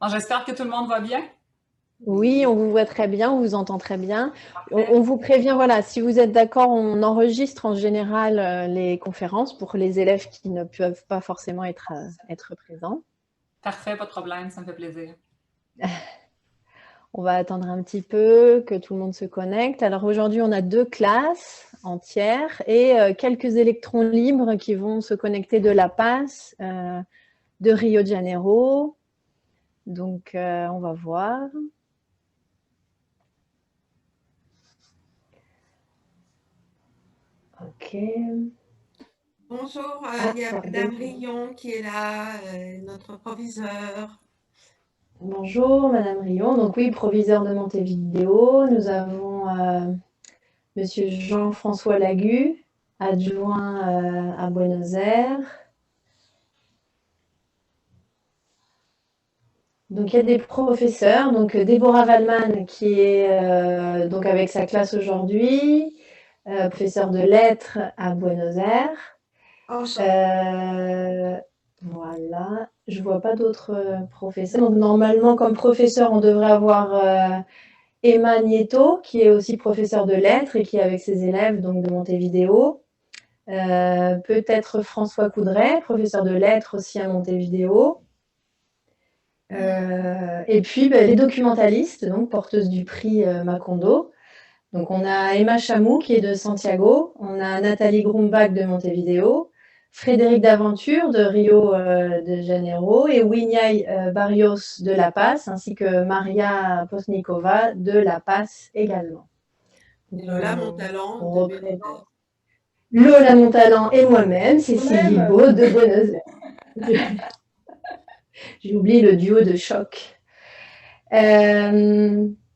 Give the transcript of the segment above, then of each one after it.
Bon, j'espère que tout le monde va bien. Oui, on vous voit très bien, on vous entend très bien. On Parfait. vous prévient, voilà, si vous êtes d'accord, on enregistre en général les conférences pour les élèves qui ne peuvent pas forcément être présents. Parfait, pas de problème, ça me fait plaisir. On va attendre un petit peu que tout le monde se connecte. Alors aujourd'hui, on a 2 classes entières et quelques électrons libres qui vont se connecter de La Paz, de Rio de Janeiro. Donc, on va voir. Ok. Bonjour, il y a Attendez. Madame Rion qui est là, notre proviseur. Bonjour, Madame Rion. Donc oui, proviseur de Montevideo. Nous avons Monsieur Jean-François Lagu, adjoint à Buenos Aires. Donc il y a des professeurs. Donc Déborah Wallman qui est donc avec sa classe aujourd'hui, professeur de lettres à Buenos Aires. Enchantée. Euh, voilà. Je vois pas d'autres professeurs. Donc normalement, comme professeur, on devrait avoir Emma Nieto, qui est aussi professeur de lettres et qui est avec ses élèves donc de Montevideo. Peut-être François Coudray, professeur de lettres aussi à Montevideo. Et puis les documentalistes, donc porteuses du prix Macondo. Donc on a Emma Chamou qui est de Santiago, on a Nathalie Grumbach de Montevideo, Frédéric Daventure de Rio de Janeiro et Winyai Barrios de La Paz, ainsi que Maria Posnikova de La Paz également. Et Donc Lola, mon talent on de représente Buenos Aires. Lola Montalent et moi-même, Cécile Même. Guilbault de Buenos Aires. J'ai oublié le duo de choc.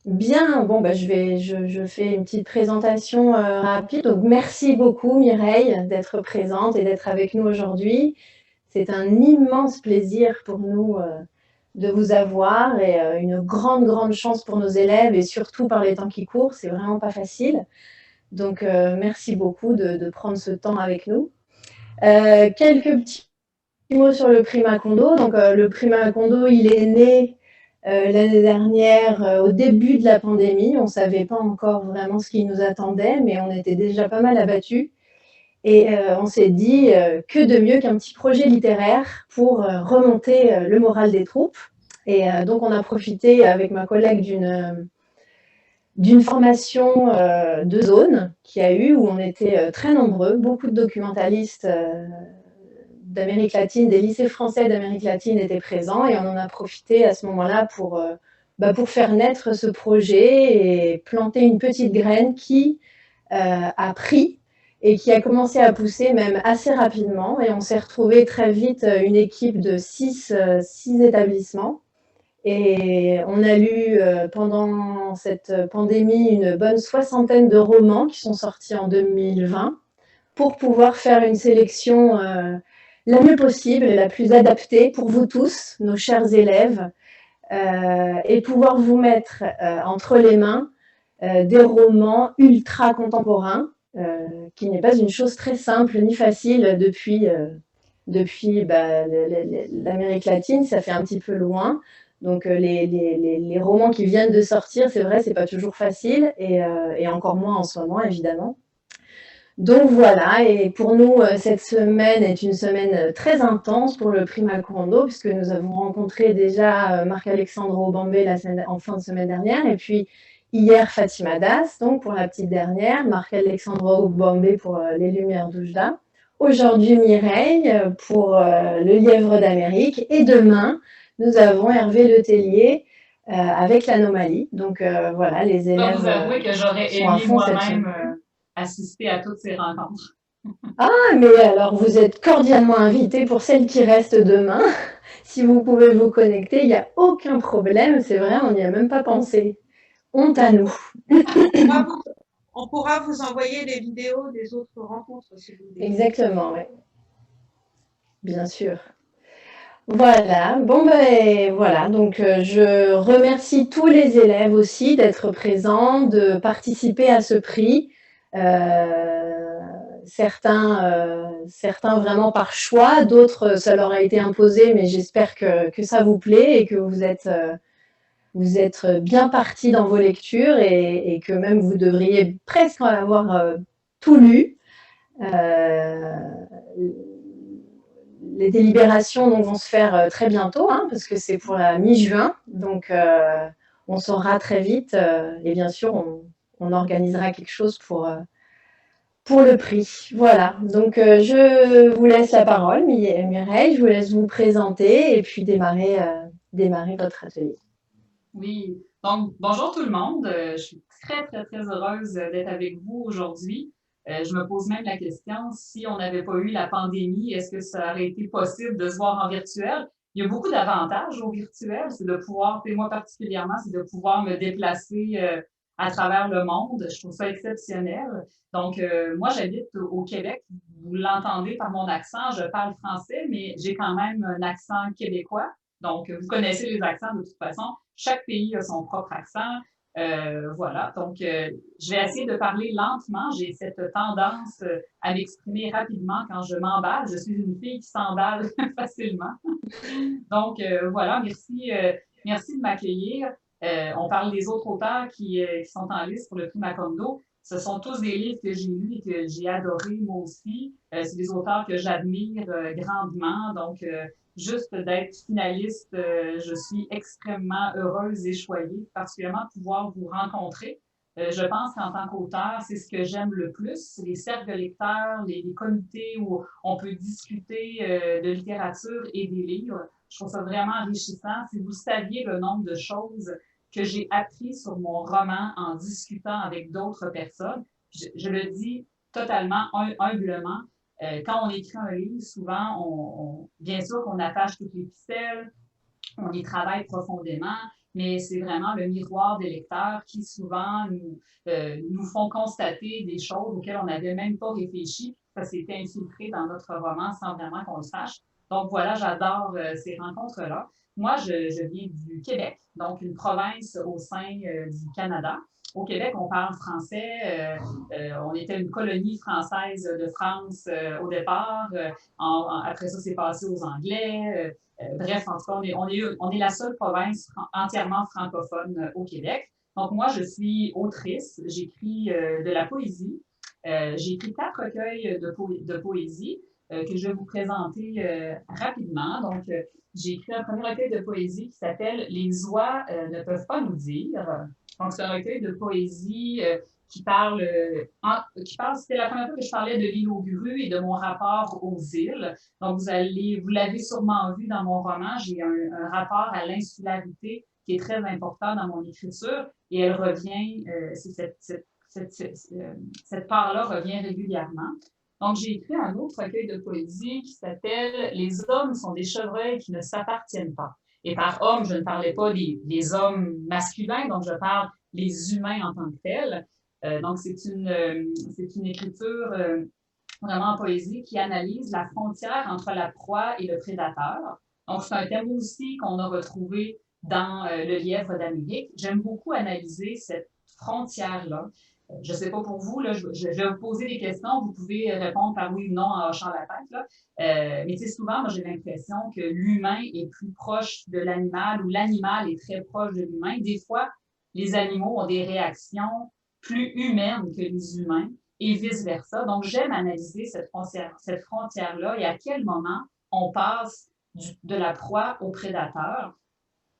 Bien, bon, bah, je fais une petite présentation rapide. Donc, merci beaucoup Mireille d'être présente et d'être avec nous aujourd'hui. C'est un immense plaisir pour nous de vous avoir et une grande, grande chance pour nos élèves et surtout par les temps qui courent. C'est vraiment pas facile. Donc, merci beaucoup de prendre ce temps avec nous. Quelques petits mots sur le prix Macondo. Donc, le prix Macondo, il est né l'année dernière au début de la pandémie. On ne savait pas encore vraiment ce qui nous attendait, mais on était déjà pas mal abattus. Et on s'est dit que de mieux qu'un petit projet littéraire pour remonter le moral des troupes. Et donc, on a profité avec ma collègue d'une formation de zone qu'il y a eu où on était très nombreux, beaucoup de documentalistes d'Amérique latine, des lycées français d'Amérique latine étaient présents et on en a profité à ce moment-là pour faire naître ce projet et planter une petite graine qui a pris et qui a commencé à pousser même assez rapidement. Et on s'est retrouvé très vite une équipe de six établissements. Et on a lu pendant cette pandémie une bonne soixantaine de romans qui sont sortis en 2020 pour pouvoir faire une sélection la mieux possible et la plus adaptée pour vous tous, nos chers élèves, et pouvoir vous mettre entre les mains des romans ultra contemporains, qui n'est pas une chose très simple ni facile depuis l'Amérique latine, ça fait un petit peu loin. Donc les romans qui viennent de sortir, c'est vrai, c'est pas toujours facile, et encore moins en ce moment, évidemment. Donc voilà, et pour nous, cette semaine est une semaine très intense pour le prix Macondo, puisque nous avons rencontré déjà Marc-Alexandre Obambé en fin de semaine dernière, et puis hier Fatima Das, donc pour la petite dernière, Marc-Alexandre Obambé pour Les Lumières d'Oujda, aujourd'hui Mireille pour Le Lièvre d'Amérique, et demain, nous avons Hervé Letellier avec l'anomalie. Donc voilà, les Je dois élèves vous avouer que j'aurais sont à aimé fond cette semaine. moi-même assister à toutes ces rencontres. Ah, mais alors vous êtes cordialement invité pour celles qui restent demain. Si vous pouvez vous connecter, il n'y a aucun problème. C'est vrai, on n'y a même pas pensé. Honte Et à nous. on pourra vous envoyer les vidéos des autres rencontres si vous voulez. Exactement, oui, bien sûr. Voilà, bon ben voilà, donc je remercie tous les élèves aussi d'être présents, de participer à ce prix. Euh, certains vraiment par choix, d'autres ça leur a été imposé, mais j'espère que ça vous plaît et que vous êtes bien partis dans vos lectures et que même vous devriez presque avoir tout lu. Les délibérations donc, vont se faire très bientôt, hein, parce que c'est pour la mi-juin, donc on saura très vite et bien sûr on organisera quelque chose pour le prix. Voilà, donc je vous laisse la parole, Mireille, je vous laisse vous présenter et puis démarrer votre atelier. Oui, donc bonjour tout le monde. Je suis très, très, très heureuse d'être avec vous aujourd'hui. Je me pose même la question, si on n'avait pas eu la pandémie, est-ce que ça aurait été possible de se voir en virtuel? Il y a beaucoup d'avantages au virtuel, c'est de pouvoir, et moi particulièrement, c'est de pouvoir me déplacer à travers le monde. Je trouve ça exceptionnel. Donc, moi, j'habite au Québec. Vous l'entendez par mon accent, je parle français, mais j'ai quand même un accent québécois. Donc, vous connaissez les accents de toute façon. Chaque pays a son propre accent. Voilà. Donc, je vais essayer de parler lentement. J'ai cette tendance à m'exprimer rapidement quand je m'emballe. Je suis une fille qui s'emballe facilement. Donc, voilà. Merci de m'accueillir. On parle des autres auteurs qui sont en liste pour le prix Macondo. Ce sont tous des livres que j'ai lus et que j'ai adorés moi aussi. C'est des auteurs que j'admire grandement. Donc, juste d'être finaliste, je suis extrêmement heureuse et choyée, particulièrement de pouvoir vous rencontrer. Je pense qu'en tant qu'auteur, c'est ce que j'aime le plus, les cercles de lecteurs, les comités où on peut discuter de littérature et des livres. Je trouve ça vraiment enrichissant. Si vous saviez le nombre de choses que j'ai appris sur mon roman en discutant avec d'autres personnes, je le dis totalement humblement. Quand on écrit un livre, souvent, bien sûr qu'on attache toutes les ficelles, on y travaille profondément, mais c'est vraiment le miroir des lecteurs qui souvent nous font constater des choses auxquelles on n'avait même pas réfléchi. Ça s'était infiltré dans notre roman sans vraiment qu'on le sache. Donc voilà, j'adore ces rencontres-là. Moi, je viens du Québec, donc une province au sein du Canada. Au Québec, on parle français. On était une colonie française de France au départ. Après ça, c'est passé aux Anglais. Bref, en tout cas, on est la seule province entièrement francophone au Québec. Donc, moi, je suis autrice. J'écris de la poésie. J'ai écrit 4 recueils de poésie que je vais vous présenter rapidement. Donc, j'ai écrit un premier recueil de poésie qui s'appelle Les oies ne peuvent pas nous dire. Donc, c'est un recueil de poésie qui parle, c'était la première fois que je parlais de l'île aux grues et de mon rapport aux îles. Donc, vous l'avez sûrement vu dans mon roman, j'ai un rapport à l'insularité qui est très important dans mon écriture et elle revient, cette part-là revient régulièrement. Donc, j'ai écrit un autre recueil de poésie qui s'appelle « Les hommes sont des chevreuils qui ne s'appartiennent pas ». Et par homme, je ne parlais pas des hommes masculins, donc je parle des humains en tant que tels. Donc, c'est une écriture vraiment en poésie qui analyse la frontière entre la proie et le prédateur. Donc, c'est un thème aussi qu'on a retrouvé dans Le Lièvre d'Amérique. J'aime beaucoup analyser cette frontière-là. Je ne sais pas pour vous, là, je vais vous poser des questions, vous pouvez répondre par oui ou non en hochant la tête. Là. Mais souvent, moi, j'ai l'impression que l'humain est plus proche de l'animal ou l'animal est très proche de l'humain. Des fois, les animaux ont des réactions plus humaines que les humains et vice-versa. Donc, j'aime analyser cette frontière-là et à quel moment on passe de la proie au prédateur.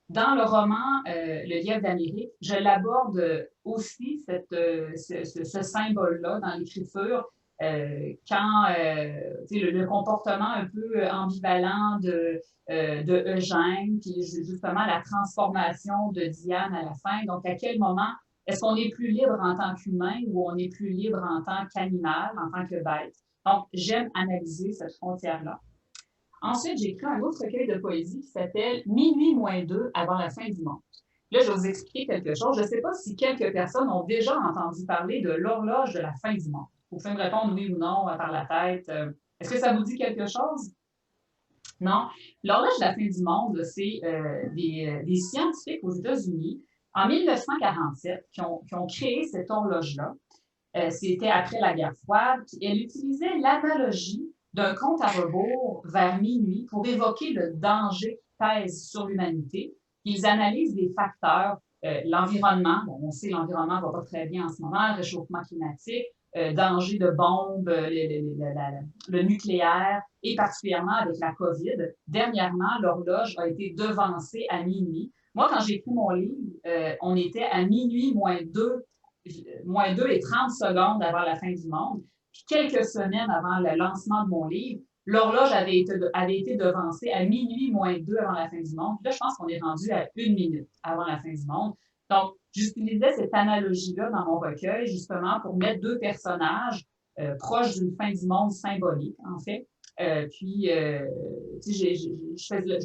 Dans le roman Le Lièvre d'Amérique, je l'aborde aussi, ce symbole-là dans l'écriture, quand le comportement un peu ambivalent de Eugène, puis justement la transformation de Diane à la fin. Donc, à quel moment est-ce qu'on est plus libre en tant qu'humain ou on est plus libre en tant qu'animal, en tant que bête? Donc, j'aime analyser cette frontière-là. Ensuite, j'ai écrit un autre recueil de poésie qui s'appelle « Minuit moins 2 avant la fin du monde ». Là, je vais vous expliquer quelque chose. Je ne sais pas si quelques personnes ont déjà entendu parler de l'horloge de la fin du monde. Vous pouvez me répondre oui ou non par la tête. Est-ce que ça vous dit quelque chose? Non. L'horloge de la fin du monde, c'est des scientifiques aux États-Unis en 1947 qui ont créé cette horloge-là. C'était après la guerre froide. Elle utilisait l'analogie d'un compte à rebours vers minuit pour évoquer le danger qui pèse sur l'humanité. Ils analysent les facteurs, l'environnement. Bon, on sait que l'environnement ne va pas très bien en ce moment, le réchauffement climatique, danger de bombes, le nucléaire, et particulièrement avec la COVID. Dernièrement, l'horloge a été devancée à minuit. Moi, quand j'ai écrit mon livre, on était à minuit moins 2 et 30 secondes avant la fin du monde. Puis quelques semaines avant le lancement de mon livre, l'horloge avait été devancée à minuit moins 2 avant la fin du monde. Puis là, je pense qu'on est rendu à 1 minute avant la fin du monde. Donc, j'utilisais cette analogie-là dans mon recueil, justement, pour mettre deux personnages proches d'une fin du monde symbolique, en fait. Je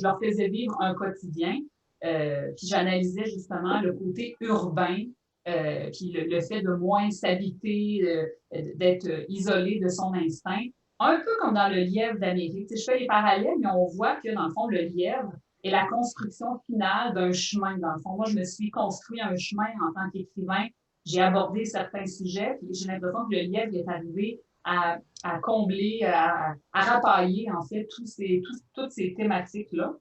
leur faisais vivre un quotidien, puis j'analysais justement le côté urbain, puis le fait de moins s'habiter, d'être isolé de son instinct. Un peu comme dans le lièvre d'Amérique. Je fais les parallèles, mais on voit que, dans le fond, le lièvre est la construction finale d'un chemin. Dans le fond, moi, je me suis construit un chemin en tant qu'écrivain. J'ai abordé certains sujets, puis j'ai l'impression que le lièvre est arrivé à combler, à rapailler, en fait, toutes ces thématiques-là.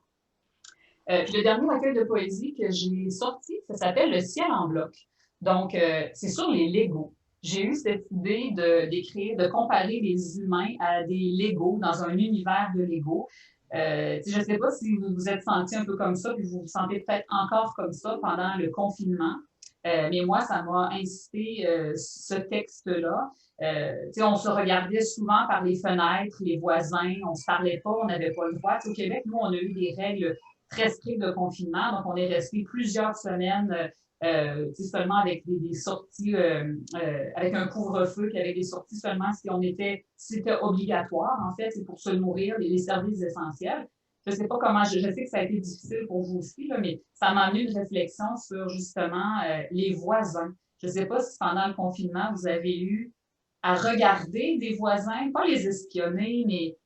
Puis le dernier recueil de poésie que j'ai sorti, ça s'appelle Le ciel en bloc. Donc, c'est sur les Legos. J'ai eu cette idée de comparer les humains à des Legos dans un univers de Legos. Je ne sais pas si vous vous êtes senti un peu comme ça, puis vous vous sentez peut-être encore comme ça pendant le confinement. Mais moi, ça m'a incité ce texte-là. On se regardait souvent par les fenêtres, les voisins, on ne se parlait pas, on n'avait pas le droit. Au Québec, nous, on a eu des règles très strictes de confinement, donc on est resté plusieurs semaines seulement avec des sorties, avec un couvre-feu, puis avec des sorties seulement si c'était obligatoire, en fait, c'est pour se nourrir, les services essentiels. Je ne sais pas comment, je sais que ça a été difficile pour vous aussi, là, mais ça m'a amené une réflexion sur justement les voisins. Je ne sais pas si pendant le confinement, vous avez eu à regarder des voisins, pas les espionner, mais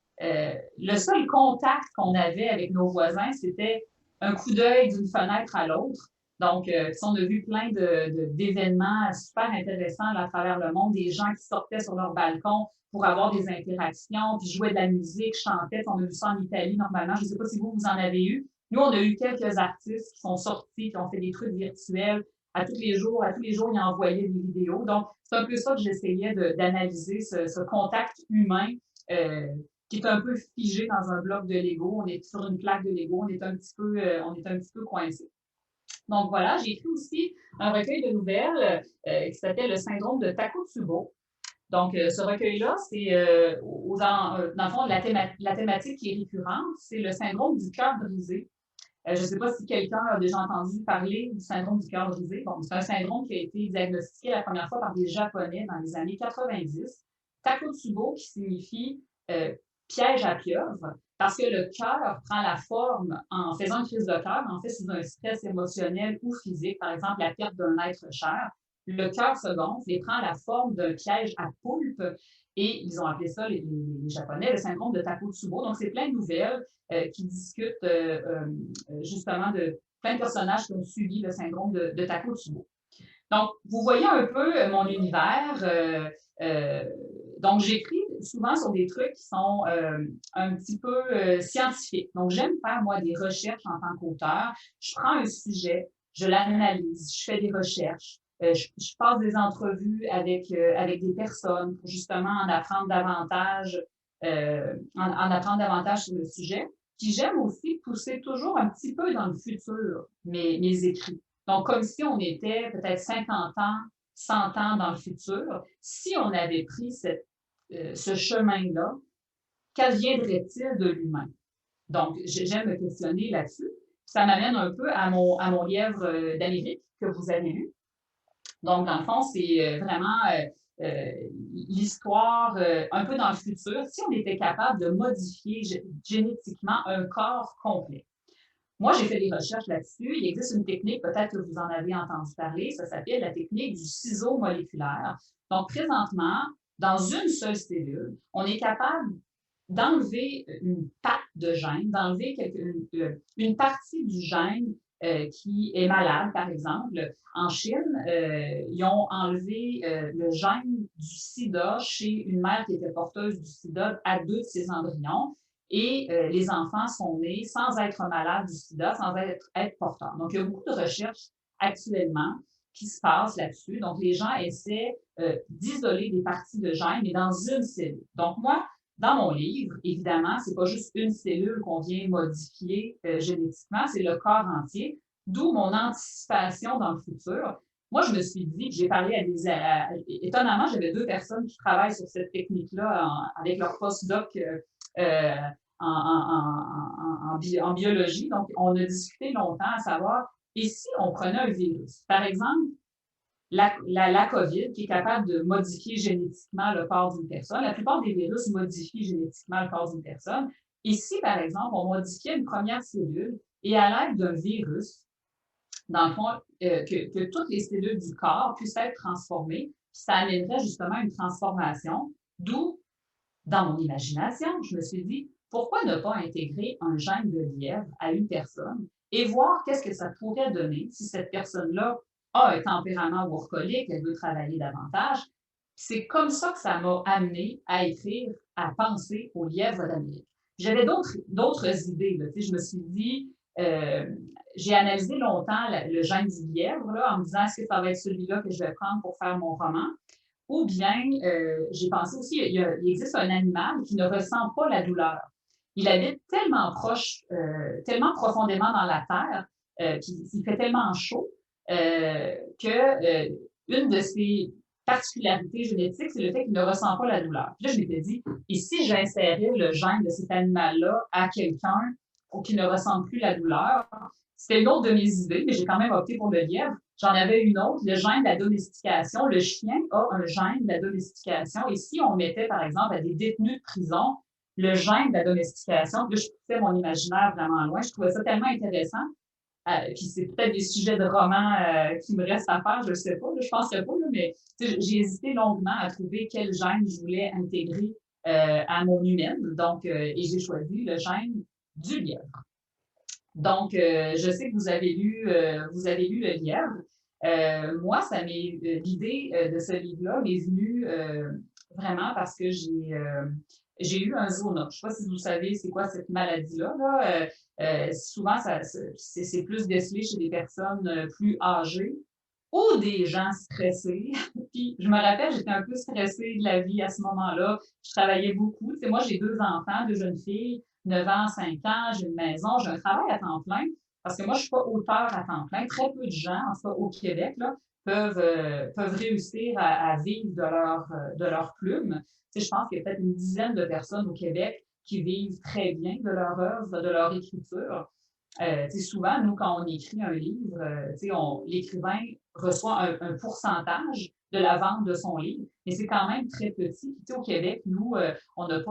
le seul contact qu'on avait avec nos voisins, c'était un coup d'œil d'une fenêtre à l'autre. Donc, on a vu plein d'événements super intéressants à travers le monde, des gens qui sortaient sur leur balcon pour avoir des interactions, puis jouaient de la musique, chantaient. On a vu ça en Italie normalement. Je ne sais pas si vous en avez eu. Nous, on a eu quelques artistes qui sont sortis, qui ont fait des trucs virtuels. À tous les jours, ils envoyaient des vidéos. Donc, c'est un peu ça que j'essayais d'analyser, ce contact humain qui est un peu figé dans un bloc de Lego. On est sur une plaque de Lego, on est un petit peu coincé. Donc voilà, j'ai écrit aussi un recueil de nouvelles qui s'appelle Le syndrome de Takotsubo. Donc, ce recueil-là, c'est, dans le fond, la thématique qui est récurrente, c'est le syndrome du cœur brisé. Je ne sais pas si quelqu'un a déjà entendu parler du syndrome du cœur brisé. Bon, c'est un syndrome qui a été diagnostiqué la première fois par des Japonais dans les années 90. Takotsubo, qui signifie piège à pieuvre, parce que le cœur prend la forme en faisant une crise de cœur, en fait, sous un stress émotionnel ou physique, par exemple la perte d'un être cher. Le cœur se gonfle et prend la forme d'un piège à poulpe. Et ils ont appelé ça, les Japonais, le syndrome de Takotsubo. Donc, c'est plein de nouvelles qui discutent justement de plein de personnages qui ont subi le syndrome de Takotsubo. Donc, vous voyez un peu mon univers. Donc, j'écris souvent sur des trucs qui sont un petit peu scientifiques. Donc, j'aime faire, moi, des recherches en tant qu'auteur. Je prends un sujet, je l'analyse, je fais des recherches. Je passe des entrevues avec des personnes pour justement en apprendre davantage sur le sujet. Puis j'aime aussi pousser toujours un petit peu dans le futur mes écrits. Donc, comme si on était peut-être 50 ans, 100 ans dans le futur, si on avait pris ce chemin-là, qu'adviendrait-il de l'humain? Donc, j'aime me questionner là-dessus. Ça m'amène un peu à mon lièvre d'Amérique que vous avez lu. Donc, dans le fond, c'est vraiment l'histoire un peu dans le futur, si on était capable de modifier génétiquement un corps complet. Moi, j'ai fait des recherches là-dessus. Il existe une technique, peut-être que vous en avez entendu parler, ça s'appelle la technique du ciseau moléculaire. Donc, présentement, dans une seule cellule, on est capable d'enlever une patte de gène, d'enlever une partie du gène qui est malade, par exemple. En Chine, ils ont enlevé le gène du sida chez une mère qui était porteuse du sida à 2 de ses embryons. Et les enfants sont nés sans être malades du sida, sans être porteurs. Donc, il y a beaucoup de recherches actuellement qui se passent là-dessus. Donc, les gens essaient d'isoler des parties de gènes, mais dans une cellule. Donc, moi, dans mon livre, évidemment, c'est pas juste une cellule qu'on vient modifier génétiquement, c'est le corps entier, d'où mon anticipation dans le futur. Moi, je me suis dit, j'ai parlé à des... étonnamment, j'avais 2 personnes qui travaillent sur cette technique-là avec leur postdoc euh, en biologie. Donc, on a discuté longtemps à savoir, et si on prenait un virus, par exemple, la COVID, qui est capable de modifier génétiquement le corps d'une personne. La plupart des virus modifient génétiquement le corps d'une personne. Et si, par exemple, on modifiait une première cellule et à l'aide d'un virus, dans le fond, que toutes les cellules du corps puissent être transformées, ça amènerait justement une transformation, d'où, dans mon imagination, je me suis dit, pourquoi ne pas intégrer un gène de lièvre à une personne et voir qu'est-ce que ça pourrait donner si cette personne-là a un tempérament workaholic, elle veut travailler davantage. C'est comme ça que ça m'a amené à écrire, à penser au lièvre d'Amérique. J'avais d'autres idées. Là. Je me suis dit, j'ai analysé longtemps le gène du lièvre là, en me disant, est-ce que ça va être celui-là que je vais prendre pour faire mon roman? Ou bien, j'ai pensé aussi, il existe un animal qui ne ressent pas la douleur. Il habite tellement proche, tellement profondément dans la terre, puis il fait tellement chaud que une de ses particularités génétiques, c'est le fait qu'il ne ressent pas la douleur. Puis là, je m'étais dit, et si j'insérais le gène de cet animal-là à quelqu'un pour qu'il ne ressente plus la douleur? C'était une autre de mes idées, mais j'ai quand même opté pour le lièvre. J'en avais une autre, le gène de la domestication. Le chien a un gène de la domestication. Et si on mettait, par exemple, à des détenus de prison, le gène de la domestication, là, je poussais mon imaginaire vraiment loin. Je trouvais ça tellement intéressant. Puis c'est peut-être des sujets de romans qui me restent à faire, je ne sais pas, là, je ne penserais pas, là, mais j'ai hésité longuement à trouver quel gène je voulais intégrer à mon humaine. Donc, et j'ai choisi le gène du lièvre. Donc, je sais que vous avez lu Le Lièvre. Moi, l'idée de ce livre-là m'est venue vraiment parce que j'ai eu un zoonote. Je ne sais pas si vous savez c'est quoi cette maladie-là. Là. Souvent, c'est plus décelé chez des personnes plus âgées ou des gens stressés. Puis, je me rappelle, j'étais un peu stressée de la vie à ce moment-là. Je travaillais beaucoup. Tu sais, moi, j'ai 2 enfants, 2 jeunes filles, 9 ans, 5 ans, j'ai une maison, j'ai un travail à temps plein. Parce que moi, je ne suis pas auteur à temps plein. Très peu de gens, en tout cas au Québec, là, peuvent réussir à vivre de leur plume. Tu sais, je pense qu'il y a peut-être une dizaine de personnes au Québec qui vivent très bien de leur œuvre, de leur écriture. Souvent, nous, quand on écrit un livre, l'écrivain reçoit un pourcentage de la vente de son livre, mais c'est quand même très petit. Au Québec, nous, on n'est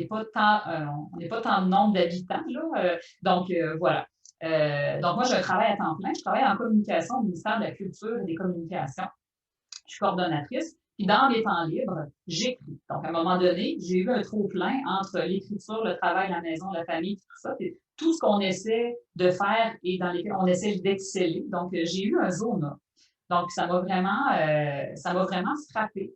pas tant de nombre d'habitants, là. Donc, voilà. Donc, moi, j'ai un travail à temps plein. Je travaille en communication au ministère de la Culture et des Communications. Je suis coordonnatrice. Puis dans mes temps libres, j'écris. Donc, à un moment donné, j'ai eu un trop-plein entre l'écriture, le travail, la maison, la famille, tout ça. Puis tout ce qu'on essaie de faire et dans lesquels on essaie d'exceller. Donc, j'ai eu un zone. Donc, ça m'a vraiment frappé.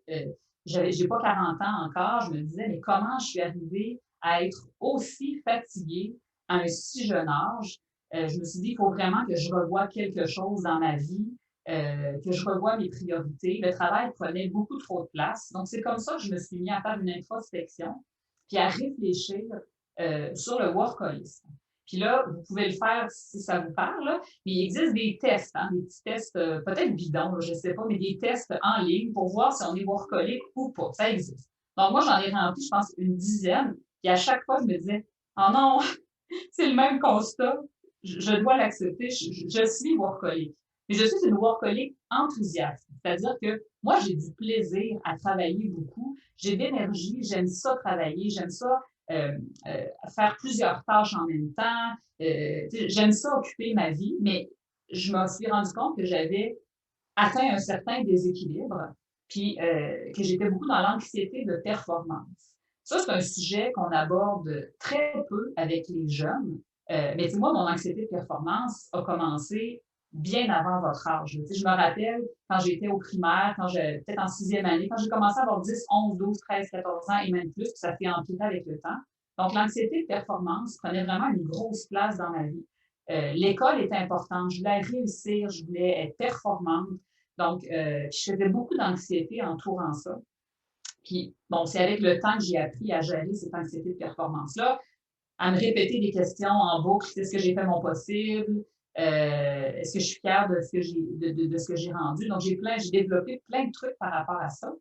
J'ai pas 40 ans encore. Je me disais, mais comment je suis arrivée à être aussi fatiguée à un si jeune âge? Je me suis dit, il faut vraiment que je revoie quelque chose dans ma vie, que je revoie mes priorités. Le travail prenait beaucoup trop de place. Donc, c'est comme ça que je me suis mis à faire une introspection, puis à réfléchir sur le workaholisme. Puis là, vous pouvez le faire si ça vous parle, là, mais il existe des tests, hein, des petits tests peut-être bidons, là, je ne sais pas, mais des tests en ligne pour voir si on est workaholic ou pas. Ça existe. Donc, moi, j'en ai rempli, je pense, une dizaine. Puis à chaque fois, je me disais, oh non, c'est le même constat. Je dois l'accepter. Je suis workaholic. Mais je suis une workaholic enthousiaste. C'est-à-dire que moi, j'ai du plaisir à travailler beaucoup. J'ai de l'énergie. J'aime ça travailler. J'aime ça faire plusieurs tâches en même temps. J'aime ça occuper ma vie. Mais je me suis rendu compte que j'avais atteint un certain déséquilibre. Puis que j'étais beaucoup dans l'anxiété de performance. Ça, c'est un sujet qu'on aborde très peu avec les jeunes. Mais moi, mon anxiété de performance a commencé bien avant votre âge. Je me rappelle quand j'étais au primaire, quand j'étais peut-être en 6e année, quand j'ai commencé à avoir 10, 11, 12, 13, 14 ans et même plus, puis ça s'est empiré avec le temps. Donc, l'anxiété de performance prenait vraiment une grosse place dans ma vie. L'école était importante. Je voulais réussir, je voulais être performante. Donc, je faisais beaucoup d'anxiété entourant ça. Puis, bon, c'est avec le temps que j'ai appris à gérer cette anxiété de performance-là, à me répéter des questions en boucle. Est-ce que j'ai fait mon possible? Est-ce que je suis fière de ce que de ce que j'ai rendu? Donc, j'ai développé plein de trucs par rapport à ça.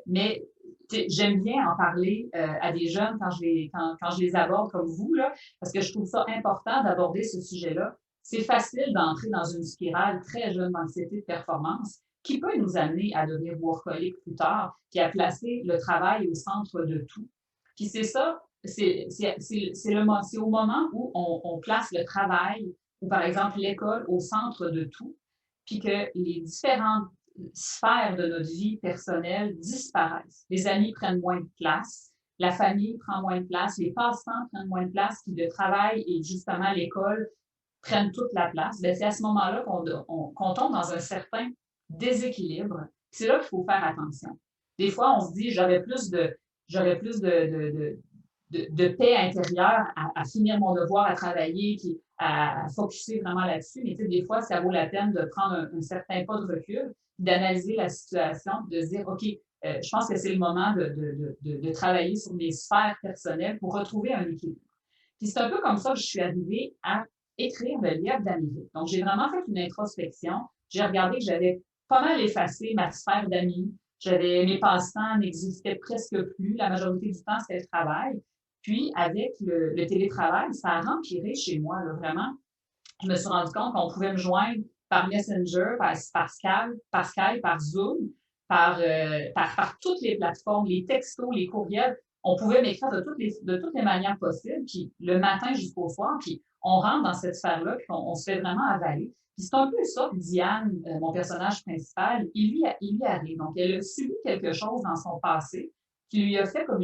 Mais j'aime bien en parler à des jeunes quand je les aborde comme vous, là, parce que je trouve ça important d'aborder ce sujet-là. C'est facile d'entrer dans une spirale très jeune d'anxiété de performance qui peut nous amener à devenir workaholic plus tard, puis à placer le travail au centre de tout. Puis c'est ça, c'est au moment où on place le travail ou par exemple l'école au centre de tout, puis que les différentes sphères de notre vie personnelle disparaissent. Les amis prennent moins de place, la famille prend moins de place, les passe-temps prennent moins de place, puis le travail et justement l'école prennent toute la place. Bien, c'est à ce moment-là qu'on tombe dans un certain déséquilibre. C'est là qu'il faut faire attention. Des fois, on se dit, j'aurais plus de paix intérieure à finir mon devoir, à travailler, puis à focusser vraiment là-dessus. Mais des fois, ça vaut la peine de prendre un certain pas de recul, d'analyser la situation, de se dire, OK, je pense que c'est le moment de travailler sur mes sphères personnelles pour retrouver un équilibre. Puis c'est un peu comme ça que je suis arrivée à écrire le livre d'Amérique. Donc, j'ai vraiment fait une introspection. J'ai regardé que j'avais pas mal effacé ma sphère d'amis. Mes passe-temps n'existaient presque plus. La majorité du temps, c'était le travail. Puis, avec le télétravail, ça a empiré chez moi, là, vraiment. Je me suis rendu compte qu'on pouvait me joindre par Messenger, par Skype, par Zoom, par toutes les plateformes, les textos, les courriels. On pouvait m'écrire de toutes les manières possibles, puis le matin jusqu'au soir, puis on rentre dans cette sphère-là, puis on se fait vraiment avaler. Puis c'est un peu ça que Diane, mon personnage principal, il lui arrive. Donc, elle a subi quelque chose dans son passé qui lui a fait comme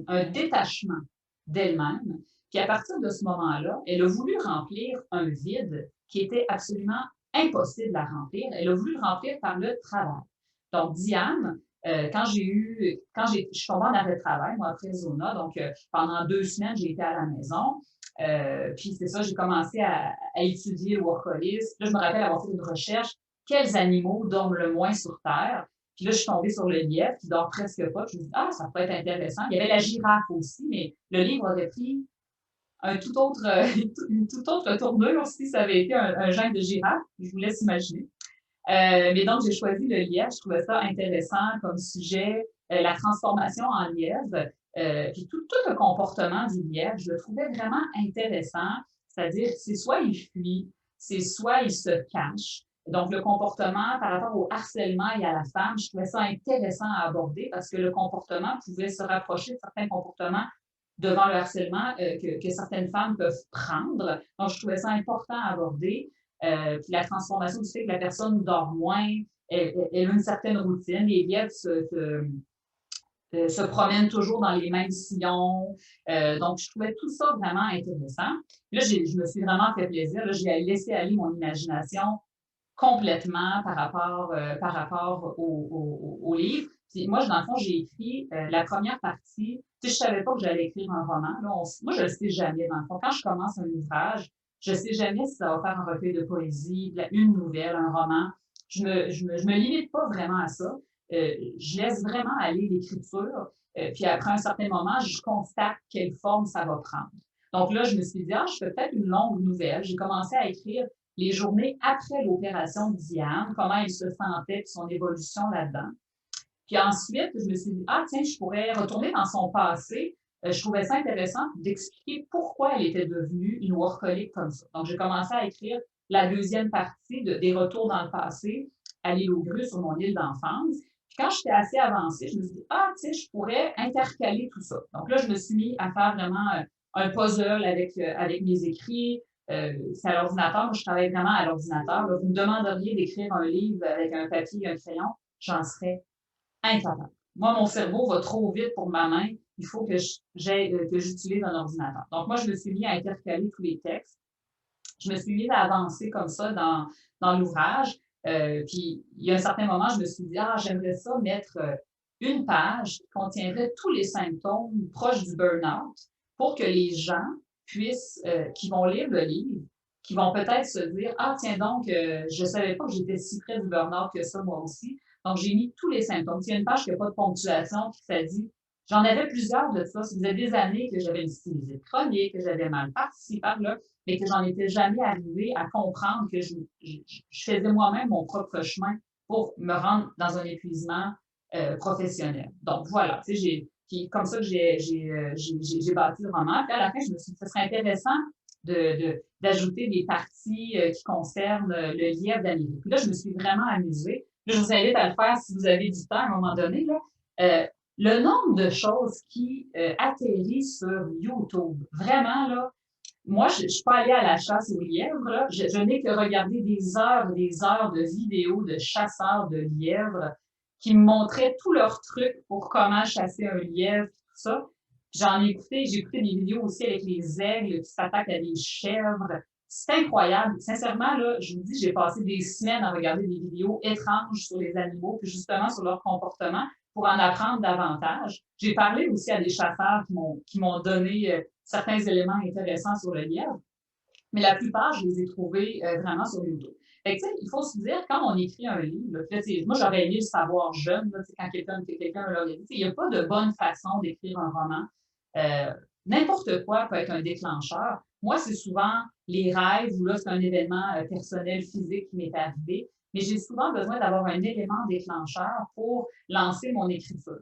un détachement d'elle-même. Puis à partir de ce moment-là, elle a voulu remplir un vide qui était absolument impossible à remplir. Elle a voulu le remplir par le travail. Donc, Diane, quand je suis tombée en arrêt de travail, moi, après Zona, donc pendant 2 semaines, j'ai été à la maison. Puis c'est ça, j'ai commencé à étudier le workaholisme. Là, je me rappelle avoir fait une recherche. Quels animaux dorment le moins sur Terre? Puis là, je suis tombée sur le lièvre qui dort presque pas. Je me dis, ah, ça pourrait être intéressant. Il y avait la girafe aussi, mais le livre aurait pris une toute autre tournure si ça avait été un gène de girafe. Je vous laisse imaginer. Mais donc, j'ai choisi le lièvre. Je trouvais ça intéressant comme sujet. La transformation en lièvre, puis tout le comportement du lièvre, je le trouvais vraiment intéressant. C'est-à-dire, c'est soit il fuit, c'est soit il se cache. Donc, le comportement par rapport au harcèlement et à la femme, je trouvais ça intéressant à aborder parce que le comportement pouvait se rapprocher de certains comportements devant le harcèlement que certaines femmes peuvent prendre. Donc, je trouvais ça important à aborder. Puis la transformation du fait que la personne dort moins, elle a une certaine routine. Les lièvres se promènent toujours dans les mêmes sillons. Donc, je trouvais tout ça vraiment intéressant. Là, je me suis vraiment fait plaisir. Là, j'ai laissé aller mon imagination complètement par rapport au livre. Puis moi, dans le fond, j'ai écrit la première partie. Tu sais, je savais pas que j'allais écrire un roman. Là, moi, je le sais jamais, dans le fond. Quand je commence un ouvrage, je sais jamais si ça va faire un recueil de poésie, une nouvelle, un roman. Je me limite pas vraiment à ça. Je laisse vraiment aller l'écriture. Puis après un certain moment, je constate quelle forme ça va prendre. Donc là, je me suis dit, ah, je fais peut-être une longue nouvelle. J'ai commencé à écrire les journées après l'opération de Diane, comment elle se sentait, puis son évolution là-dedans. Puis ensuite, je me suis dit, ah tiens, je pourrais retourner dans son passé. Je trouvais ça intéressant d'expliquer pourquoi elle était devenue une workaholic comme ça. Donc, j'ai commencé à écrire la deuxième partie des retours dans le passé à l'île aux grues sur mon île d'enfance. Puis quand j'étais assez avancée, je me suis dit, ah tiens, je pourrais intercaler tout ça. Donc là, je me suis mis à faire vraiment un puzzle avec mes écrits. C'est à l'ordinateur. Moi, je travaille vraiment à l'ordinateur. Vous me demanderiez d'écrire un livre avec un papier et un crayon, j'en serais incapable. moi, mon cerveau va trop vite pour ma main. Il faut que j'utilise un ordinateur. Donc, moi, je me suis mis à intercaler tous les textes. Je me suis mise à avancer comme ça dans l'ouvrage. Puis, il y a un certain moment, je me suis dit, ah, j'aimerais ça mettre une page qui contiendrait tous les symptômes proches du burn-out pour que les gens puissent, qui vont lire le livre, qui vont peut-être se dire, ah, tiens donc, je ne savais pas que j'étais si près du burn-out que ça, moi aussi. Donc, j'ai mis tous les symptômes. Il y a une page qui n'a pas de ponctuation, puis ça dit, j'en avais plusieurs de ça. Ça faisait des années que j'avais une sinusite chronique, que j'avais mal par-ci, par-là, mais que j'en étais jamais arrivée à comprendre que je faisais moi-même mon propre chemin pour me rendre dans un épuisement professionnel. Donc, voilà, tu sais, comme ça que j'ai bâti le roman. Puis à la fin, je me suis dit que ce serait intéressant d'ajouter des parties qui concernent le lièvre d'Amérique. Puis là, je me suis vraiment amusée. Là, je vous invite à le faire si vous avez du temps à un moment donné. Là. Le nombre de choses qui atterrissent sur YouTube, vraiment, là, moi, je ne suis pas allée à la chasse aux lièvres. Là. Je n'ai que regardé des heures et des heures de vidéos de chasseurs de lièvres qui me montraient tous leurs trucs pour comment chasser un lièvre, tout ça. J'ai écouté des vidéos aussi avec les aigles qui s'attaquent à des chèvres. C'est incroyable. Sincèrement, là, je vous dis, j'ai passé des semaines à regarder des vidéos étranges sur les animaux, puis justement sur leur comportement pour en apprendre davantage. J'ai parlé aussi à des chasseurs qui m'ont donné certains éléments intéressants sur le lièvre, mais la plupart, je les ai trouvés vraiment sur YouTube. Fait que, il faut se dire, quand on écrit un livre, là, moi, j'aurais aimé le savoir jeune, là, quand quelqu'un l'aurait dit. Il n'y a pas de bonne façon d'écrire un roman. N'importe quoi peut être un déclencheur. Moi, c'est souvent les rêves où là, c'est un événement personnel, physique qui m'est arrivé, mais j'ai souvent besoin d'avoir un élément déclencheur pour lancer mon écriture.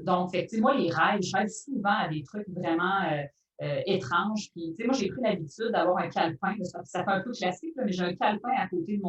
Donc, moi, les rêves, je rêve souvent à des trucs vraiment étranges. Puis, moi, j'ai pris l'habitude d'avoir un calepin. Ça fait un peu classique, là, mais j'ai un calepin à côté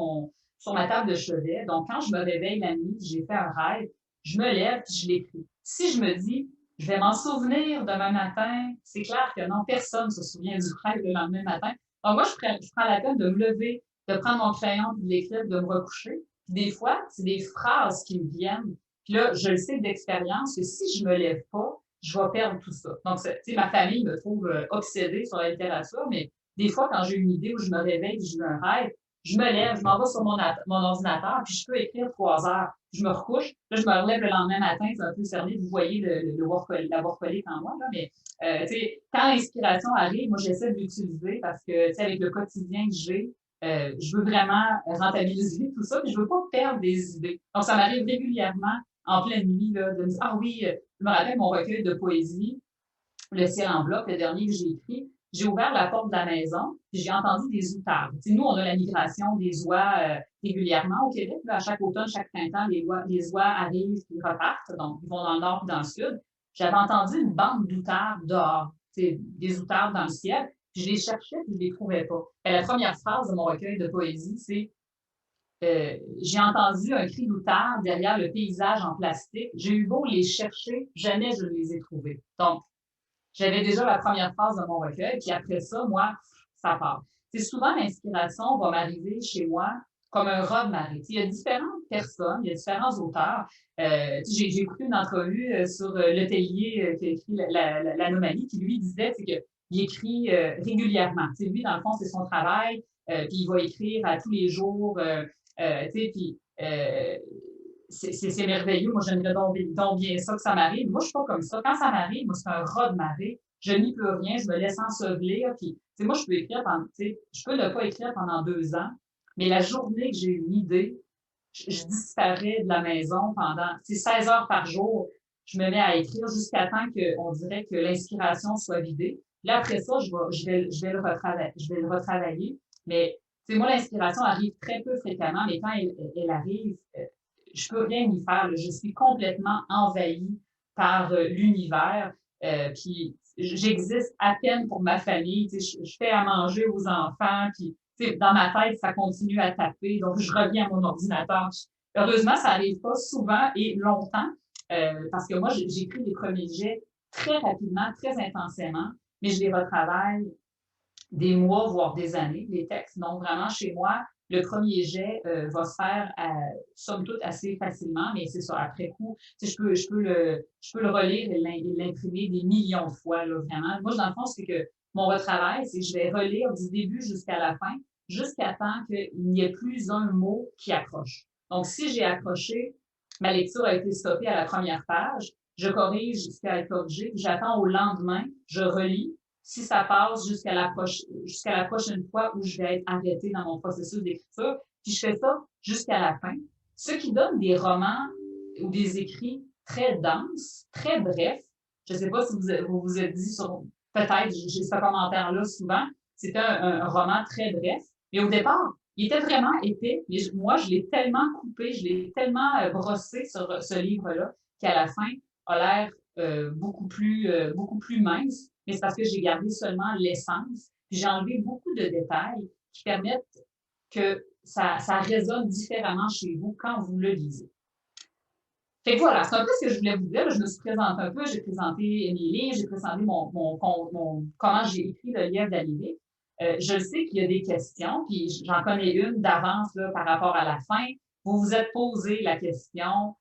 sur ma table de chevet. Donc, quand je me réveille la nuit, j'ai fait un rêve, je me lève puis je l'écris. Si je me dis, je vais m'en souvenir demain matin, c'est clair que non, personne ne se souvient du rêve le lendemain matin. Donc, moi, je prends la peine de me lever, de prendre mon crayon, de l'écrire, de me recoucher. Puis des fois, c'est des phrases qui me viennent. Puis là, je le sais d'expérience que si je me lève pas, je vais perdre tout ça. Donc, tu sais, ma famille me trouve obsédée sur la littérature, mais des fois, quand j'ai une idée où je me réveille, j'ai eu un rêve, je me lève, je m'en vais sur mon ordinateur, puis je peux écrire 3 heures. Je me recouche, là, je me relève le lendemain matin, c'est un peu cerné, vous voyez la workaholic en moi, là, mais tu sais, quand l'inspiration arrive, moi, j'essaie de l'utiliser parce que, tu sais, avec le quotidien que j'ai, je veux vraiment rentabiliser tout ça, puis je veux pas perdre des idées. Donc, ça m'arrive régulièrement en pleine nuit, là, de me dire, ah oui, je me rappelle mon recueil de poésie, Le ciel en bloc, le dernier que j'ai écrit. J'ai ouvert la porte de la maison, puis j'ai entendu des outardes. Tu sais, nous, on a la migration des oies régulièrement au Québec. Là, à chaque automne, chaque printemps, les oies arrivent et repartent. Donc, ils vont dans le nord et dans le sud. J'avais entendu une bande d'outardes dehors, tu sais, des outardes dans le ciel. Puis je les cherchais, puis je les trouvais pas. Et la première phrase de mon recueil de poésie, c'est j'ai entendu un cri d'outarde derrière le paysage en plastique. J'ai eu beau les chercher, jamais je ne les ai trouvés. Donc, j'avais déjà la première phrase de mon recueil, puis après ça, moi, ça part. C'est souvent l'inspiration va m'arriver chez moi comme un raz de marée. Il y a différentes personnes, il y a différents auteurs. J'ai écouté une entrevue sur Letellier qui a écrit l'Anomalie, qui lui disait qu'il écrit régulièrement. Lui, dans le fond, c'est son travail, puis il va écrire à tous les jours. Puis c'est merveilleux. Moi, j'aimerais donc bien ça que ça m'arrive. Moi, je suis pas comme ça. Quand ça m'arrive, moi, c'est un raz de marée. Je n'y peux rien. Je me laisse ensevelir. Puis, moi, je peux écrire je peux ne pas écrire pendant 2 ans, mais la journée que j'ai une idée, je disparais de la maison pendant 16 heures par jour. Je me mets à écrire jusqu'à temps qu'on dirait que l'inspiration soit vidée. Là, après ça, je vais le retravailler. Mais moi, l'inspiration arrive très peu fréquemment, mais quand elle arrive, je peux rien y faire. Là. Je suis complètement envahie par l'univers. Puis j'existe à peine pour ma famille. Je fais à manger aux enfants. Puis dans ma tête, ça continue à taper. Donc, je reviens à mon ordinateur. Heureusement, ça n'arrive pas souvent et longtemps parce que moi, j'écris des premiers jets très rapidement, très intensément, mais je les retravaille des mois, voire des années, les textes. Donc, vraiment, chez moi, le premier jet va se faire, somme toute, assez facilement, mais c'est ça, après coup, je peux le relire et l'imprimer des millions de fois, là, vraiment. Moi, dans le fond, c'est que mon retravail, c'est que je vais relire du début jusqu'à la fin, jusqu'à temps qu'il n'y ait plus un mot qui accroche. Donc, si j'ai accroché, ma lecture a été stoppée à la première page, je corrige ce qui a été corrigé, j'attends au lendemain, je relis. Si ça passe jusqu'à la prochaine fois où je vais être arrêtée dans mon processus d'écriture, puis je fais ça jusqu'à la fin. Ce qui donne des romans ou des écrits très denses, très brefs. Je ne sais pas si vous êtes dit sur, peut-être, j'ai ce commentaire-là souvent, c'était un roman très bref, mais au départ, il était vraiment épais, mais moi, je l'ai tellement coupé, je l'ai tellement brossé sur ce livre-là, qu'à la fin, a l'air beaucoup plus mince, mais c'est parce que j'ai gardé seulement l'essence, puis j'ai enlevé beaucoup de détails qui permettent que ça résonne différemment chez vous quand vous le lisez. Fait que voilà, c'est un peu ce que je voulais vous dire. Je me suis présentée un peu, j'ai présenté mes livres, j'ai présenté comment j'ai écrit le livre d'Alivé. Je sais qu'il y a des questions, puis j'en connais une d'avance là, par rapport à la fin. Vous vous êtes posé la question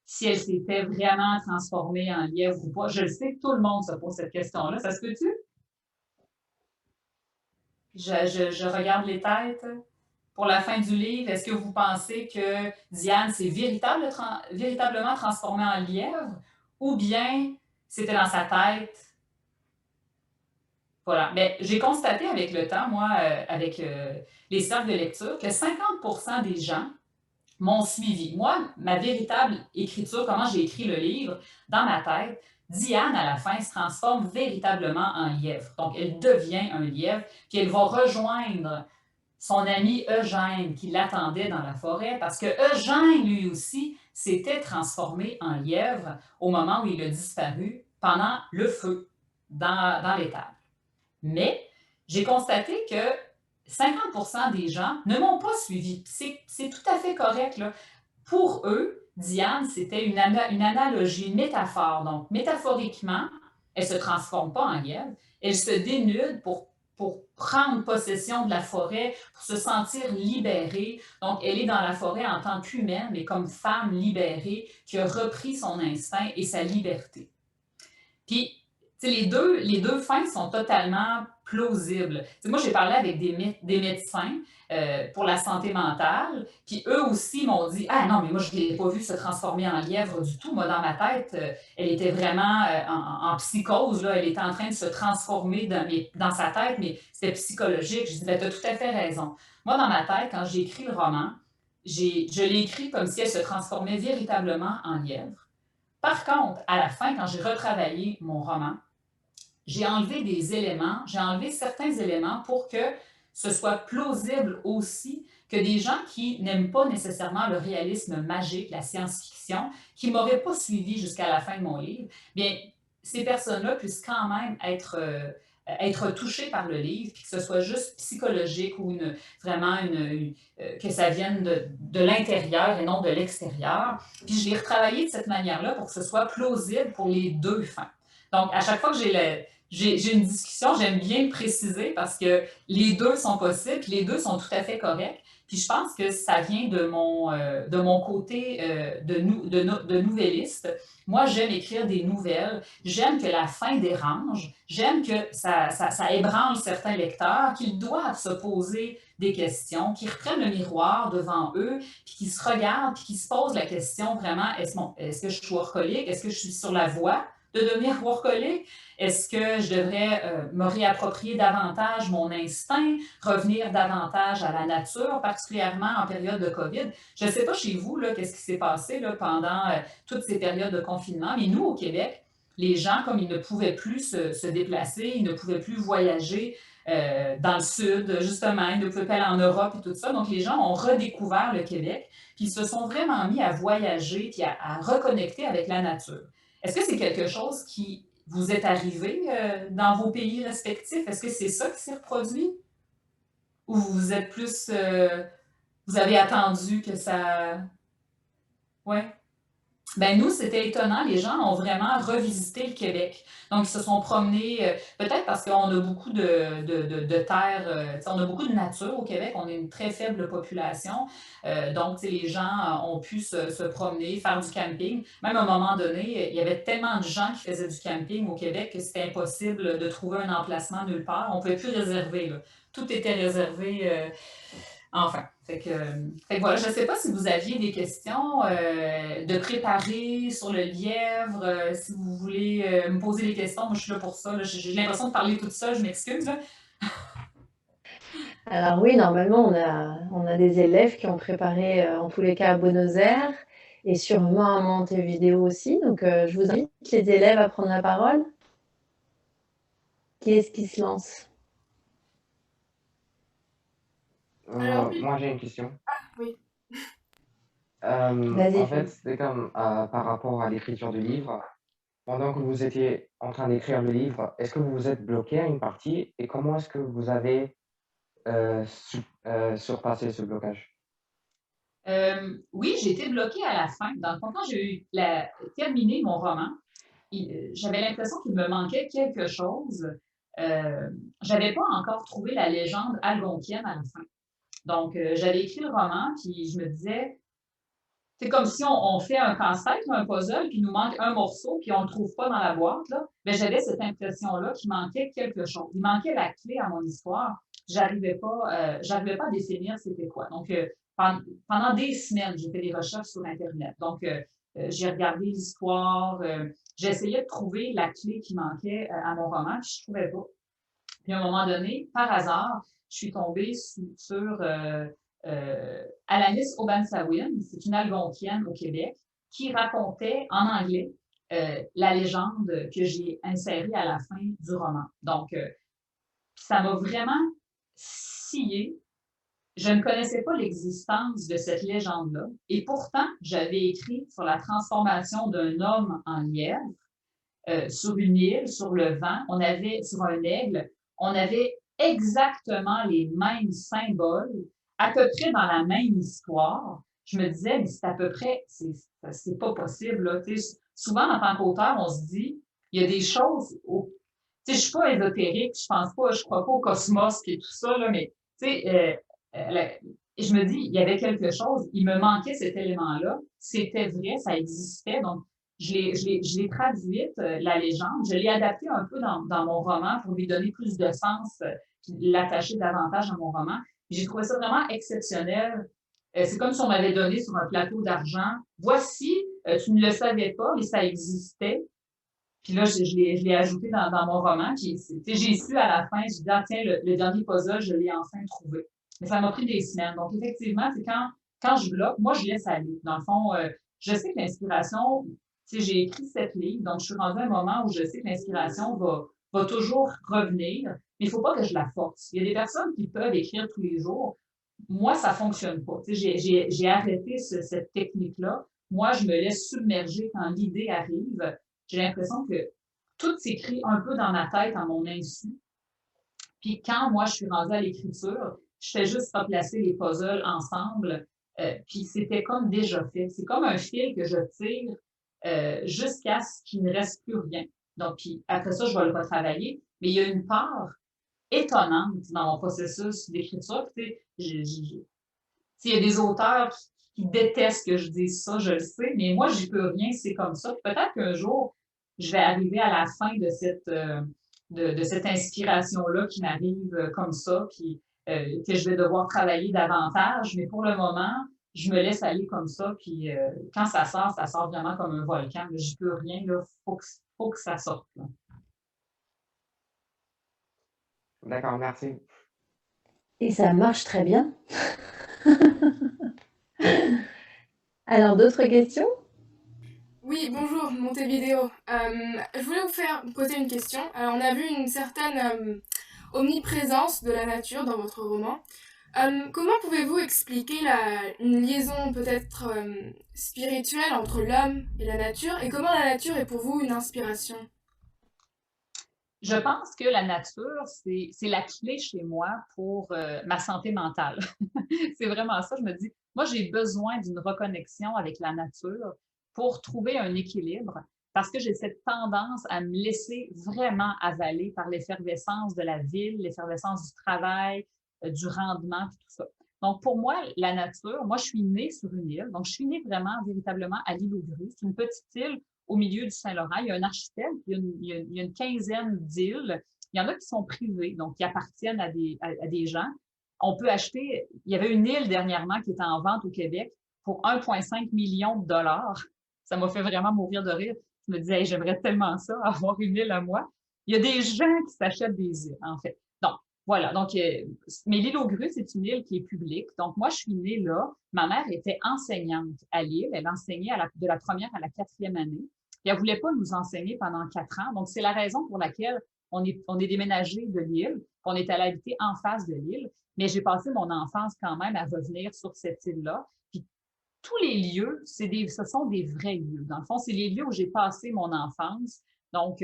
si elle s'était vraiment transformée en lièvre ou pas. Je sais que tout le monde se pose cette question-là. Ça se peut-tu? Je regarde les têtes. Pour la fin du livre, est-ce que vous pensez que Diane s'est véritablement transformée en lièvre ou bien c'était dans sa tête? Voilà. Mais j'ai constaté avec le temps, moi, avec les cercles de lecture, que 50% des gens m'ont suivi. Moi, ma véritable écriture, comment j'ai écrit le livre, dans ma tête, Diane, à la fin, se transforme véritablement en lièvre. Donc, elle devient un lièvre, puis elle va rejoindre son ami Eugène qui l'attendait dans la forêt, parce que Eugène, lui aussi, s'était transformé en lièvre au moment où il a disparu pendant le feu dans l'étable. Mais j'ai constaté que 50% des gens ne m'ont pas suivi. C'est tout à fait correct, là. Pour eux, Diane, c'était une analogie, une métaphore. Donc, métaphoriquement, elle ne se transforme pas en lièvre, elle se dénude pour prendre possession de la forêt, pour se sentir libérée. Donc, elle est dans la forêt en tant qu'humaine, mais comme femme libérée qui a repris son instinct et sa liberté. Puis, les deux fins sont totalement plausibles. Moi, j'ai parlé avec des médecins pour la santé mentale, puis eux aussi m'ont dit « Ah non, mais moi, je ne l'ai pas vue se transformer en lièvre du tout. Moi, dans ma tête, elle était vraiment en psychose, là. Elle était en train de se transformer dans sa tête, mais c'était psychologique. » Je dis ben, « Tu as tout à fait raison. » Moi, dans ma tête, quand j'ai écrit le roman, je l'ai écrit comme si elle se transformait véritablement en lièvre. Par contre, à la fin, quand j'ai retravaillé mon roman, j'ai enlevé des éléments, j'ai enlevé certains éléments pour que ce soit plausible aussi que des gens qui n'aiment pas nécessairement le réalisme magique, la science-fiction, qui ne m'auraient pas suivi jusqu'à la fin de mon livre, bien, ces personnes-là puissent quand même être touchées par le livre, puis que ce soit juste psychologique ou que ça vienne de l'intérieur et non de l'extérieur. Puis je l'ai retravaillé de cette manière-là pour que ce soit plausible pour les deux fins. Donc, à chaque fois que j'ai une discussion, j'aime bien le préciser parce que les deux sont possibles, puis les deux sont tout à fait corrects. Puis je pense que ça vient de mon côté de nouvelliste. Moi, j'aime écrire des nouvelles. J'aime que la fin dérange. J'aime que ça ébranle certains lecteurs, qu'ils doivent se poser des questions, qu'ils reprennent le miroir devant eux, puis qu'ils se regardent, puis qu'ils se posent la question vraiment, est-ce que je suis workaholic? Est-ce que je suis sur la voie de devenir workaholic? Est-ce que je devrais me réapproprier davantage mon instinct, revenir davantage à la nature, particulièrement en période de COVID? Je ne sais pas chez vous, qu'est-ce qui s'est passé là, pendant toutes ces périodes de confinement, mais nous, au Québec, les gens, comme ils ne pouvaient plus se déplacer, ils ne pouvaient plus voyager dans le sud, justement, ils ne pouvaient pas aller en Europe et tout ça. Donc, les gens ont redécouvert le Québec, puis ils se sont vraiment mis à voyager, puis à reconnecter avec la nature. Est-ce que c'est quelque chose qui vous est arrivé dans vos pays respectifs? Est-ce que c'est ça qui s'est reproduit? Ou vous êtes vous avez attendu que ça... Ouais. Ben nous, c'était étonnant. Les gens ont vraiment revisité le Québec. Donc, ils se sont promenés, peut-être parce qu'on a beaucoup de terres, on a beaucoup de nature au Québec. On est une très faible population. Donc, les gens ont pu se promener, faire du camping. Même à un moment donné, il y avait tellement de gens qui faisaient du camping au Québec que c'était impossible de trouver un emplacement nulle part. On ne pouvait plus réserver, là. Tout était réservé. Enfin, fait que voilà, je ne sais pas si vous aviez des questions de préparer sur le lièvre, si vous voulez me poser des questions, moi je suis là pour ça. Là. J'ai l'impression de parler toute seule, je m'excuse. Là. Alors oui, normalement, on a des élèves qui ont préparé, en tous les cas à Buenos Aires et sûrement à Montevideo aussi. Donc, je vous invite les élèves à prendre la parole. Qui est-ce qui se lance? Alors oui, Moi, j'ai une question. oui. Vas-y, En fait, Philippe. c'était comme par rapport à l'écriture du livre. Pendant que vous étiez en train d'écrire le livre, est-ce que vous vous êtes bloqué à une partie et comment est-ce que vous avez surpassé ce blocage? Oui, j'ai été bloquée à la fin. Dans le fond, quand j'ai terminé mon roman, j'avais l'impression qu'il me manquait quelque chose. J'avais pas encore trouvé la légende algonquienne à la fin. Donc, j'avais écrit le roman, puis je me disais, c'est comme si on fait un casse-tête, un puzzle, puis il nous manque un morceau, puis on ne le trouve pas dans la boîte. Là. Mais j'avais cette impression-là qu'il manquait quelque chose. Il manquait la clé à mon histoire. J'arrivais pas à définir c'était quoi. Donc, pendant des semaines, j'ai fait des recherches sur Internet. Donc, j'ai regardé l'histoire, j'essayais de trouver la clé qui manquait à mon roman, puis je ne trouvais pas. Puis à un moment donné, par hasard, je suis tombée sur Alanis Obansawin, c'est une Algonquienne au Québec, qui racontait en anglais la légende que j'ai insérée à la fin du roman. Donc, ça m'a vraiment scié. Je ne connaissais pas l'existence de cette légende-là. Et pourtant, j'avais écrit sur la transformation d'un homme en lièvre sur une île, sur le vent, on avait sur un aigle, on avait exactement les mêmes symboles, à peu près dans la même histoire. Je me disais, mais c'est à peu près, c'est pas possible. Là. Souvent, en tant qu'auteur, on se dit, il y a des choses, je suis pas ésotérique, je crois pas au cosmos et tout ça, là, mais je me dis, il y avait quelque chose, il me manquait cet élément-là, c'était vrai, ça existait, donc je l'ai traduite, la légende. Je l'ai adaptée un peu dans mon roman pour lui donner plus de sens, l'attacher davantage à mon roman. J'ai trouvé ça vraiment exceptionnel. C'est comme si on m'avait donné sur un plateau d'argent. Voici, tu ne le savais pas, mais ça existait. Puis là, je l'ai ajouté dans mon roman. Puis, j'ai su à la fin, je dis, ah, tiens, le dernier puzzle, je l'ai enfin trouvé. Mais ça m'a pris des semaines. Donc, effectivement, c'est quand je bloque, moi, je laisse aller. Dans le fond, je sais que l'inspiration, j'ai écrit 7 livres, donc je suis rendue à un moment où je sais que l'inspiration va toujours revenir, mais il ne faut pas que je la force. Il y a des personnes qui peuvent écrire tous les jours. Moi, ça ne fonctionne pas. J'ai arrêté cette technique-là. Moi, je me laisse submerger quand l'idée arrive. J'ai l'impression que tout s'écrit un peu dans ma tête en mon insu. Puis quand moi, je suis rendue à l'écriture, je fais juste replacer les puzzles ensemble. Puis c'était comme déjà fait. C'est comme un fil que je tire jusqu'à ce qu'il ne reste plus rien. Donc, puis après ça, je vais le retravailler. Mais il y a une part étonnante dans mon processus d'écriture. S'il y a des auteurs qui détestent que je dise ça, je le sais, mais moi, j'y peux rien, c'est comme ça. Peut-être qu'un jour, je vais arriver à la fin de cette inspiration-là qui m'arrive comme ça, puis que je vais devoir travailler davantage. Mais pour le moment, je me laisse aller comme ça, puis quand ça sort vraiment comme un volcan. J'y peux rien, il faut que ça sorte. Là. D'accord, merci. Et ça marche très bien. Alors, d'autres questions? Oui, bonjour, Montevideo. Je voulais vous poser une question. Alors, on a vu une certaine omniprésence de la nature dans votre roman. Comment pouvez-vous expliquer une liaison peut-être spirituelle entre l'homme et la nature, et comment la nature est pour vous une inspiration? Je pense que la nature, c'est la clé chez moi pour ma santé mentale. C'est vraiment ça. Je me dis, moi, j'ai besoin d'une reconnexion avec la nature pour trouver un équilibre parce que j'ai cette tendance à me laisser vraiment avaler par l'effervescence de la ville, l'effervescence du travail, du rendement, tout ça. Donc, pour moi, la nature, moi, je suis née sur une île. Donc, je suis née vraiment, véritablement à l'île aux Grues. C'est une petite île au milieu du Saint-Laurent. Il y a un archipel, il y a une quinzaine d'îles. Il y en a qui sont privées, donc qui appartiennent à des gens. On peut acheter, il y avait une île dernièrement qui était en vente au Québec pour 1,5 million de dollars. Ça m'a fait vraiment mourir de rire. Je me disais, hey, j'aimerais tellement ça, avoir une île à moi. Il y a des gens qui s'achètent des îles, en fait. Donc, voilà. Donc, mais l'île aux Grues, c'est une île qui est publique. Donc, moi, je suis née là. Ma mère était enseignante à l'île. Elle enseignait de la première à la quatrième année. Et elle voulait pas nous enseigner pendant 4 ans. Donc, c'est la raison pour laquelle on est déménagé de l'île. On est allé habiter en face de l'île. Mais j'ai passé mon enfance quand même à revenir sur cette île-là. Puis, tous les lieux, ce sont des vrais lieux. Dans le fond, c'est les lieux où j'ai passé mon enfance. Donc,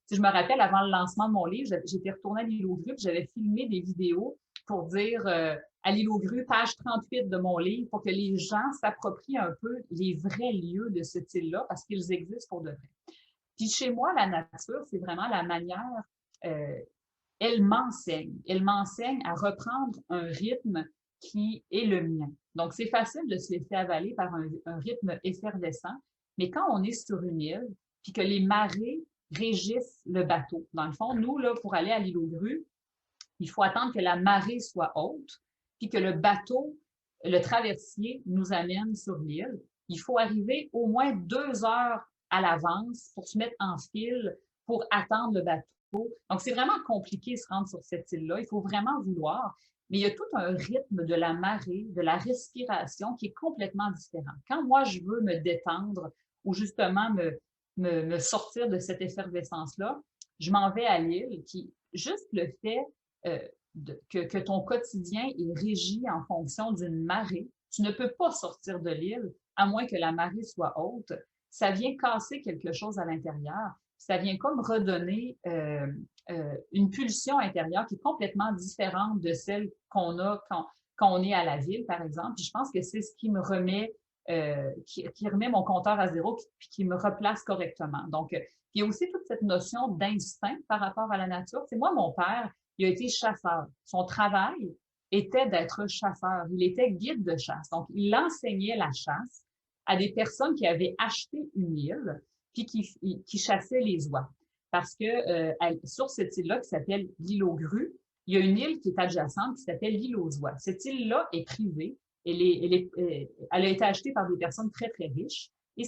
si je me rappelle, avant le lancement de mon livre, j'étais retournée à l'île aux Grues, j'avais filmé des vidéos pour dire à l'île aux Grues, page 38 de mon livre, pour que les gens s'approprient un peu les vrais lieux de cette île-là, parce qu'ils existent pour de vrai. Puis chez moi, la nature, c'est vraiment la manière, elle m'enseigne à reprendre un rythme qui est le mien. Donc, c'est facile de se laisser avaler par un rythme effervescent, mais quand on est sur une île, puis que les marées régissent le bateau. Dans le fond, nous, là, pour aller à l'île aux Grues, il faut attendre que la marée soit haute, puis que le bateau, le traversier, nous amène sur l'île. Il faut arriver au moins 2 heures à l'avance pour se mettre en file pour attendre le bateau. Donc, c'est vraiment compliqué de se rendre sur cette île-là. Il faut vraiment vouloir. Mais il y a tout un rythme de la marée, de la respiration qui est complètement différent. Quand moi, je veux me détendre ou justement me sortir de cette effervescence-là, je m'en vais à l'île, puis juste le fait que ton quotidien est régi en fonction d'une marée, tu ne peux pas sortir de l'île à moins que la marée soit haute, ça vient casser quelque chose à l'intérieur, ça vient comme redonner une pulsion intérieure qui est complètement différente de celle qu'on a quand on est à la ville, par exemple. Puis je pense que c'est ce qui me remet qui remet mon compteur à zéro puis qui me replace correctement. Donc, il y a aussi toute cette notion d'instinct par rapport à la nature. C'est moi, mon père, il a été chasseur. Son travail était d'être chasseur. Il était guide de chasse. Donc, il enseignait la chasse à des personnes qui avaient acheté une île puis qui chassaient les oies. Parce que sur cette île-là qui s'appelle l'île aux Grues, il y a une île qui est adjacente qui s'appelle l'île aux oies. Cette île-là est privée. Elle a été achetée par des personnes très, très riches. Et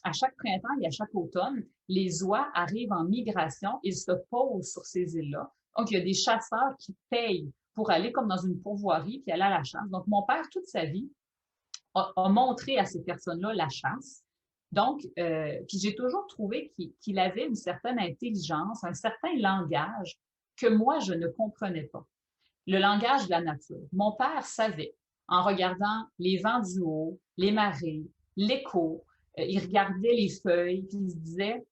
à chaque printemps et à chaque automne, les oies arrivent en migration et se posent sur ces îles-là. Donc, il y a des chasseurs qui payent pour aller comme dans une pourvoirie puis aller à la chasse. Donc, mon père, toute sa vie, a montré à ces personnes-là la chasse. Donc, puis j'ai toujours trouvé qu'il avait une certaine intelligence, un certain langage que moi, je ne comprenais pas. Le langage de la nature. Mon père savait, en regardant les vents du haut, les marées, l'écho, il regardait les feuilles, puis il se disait,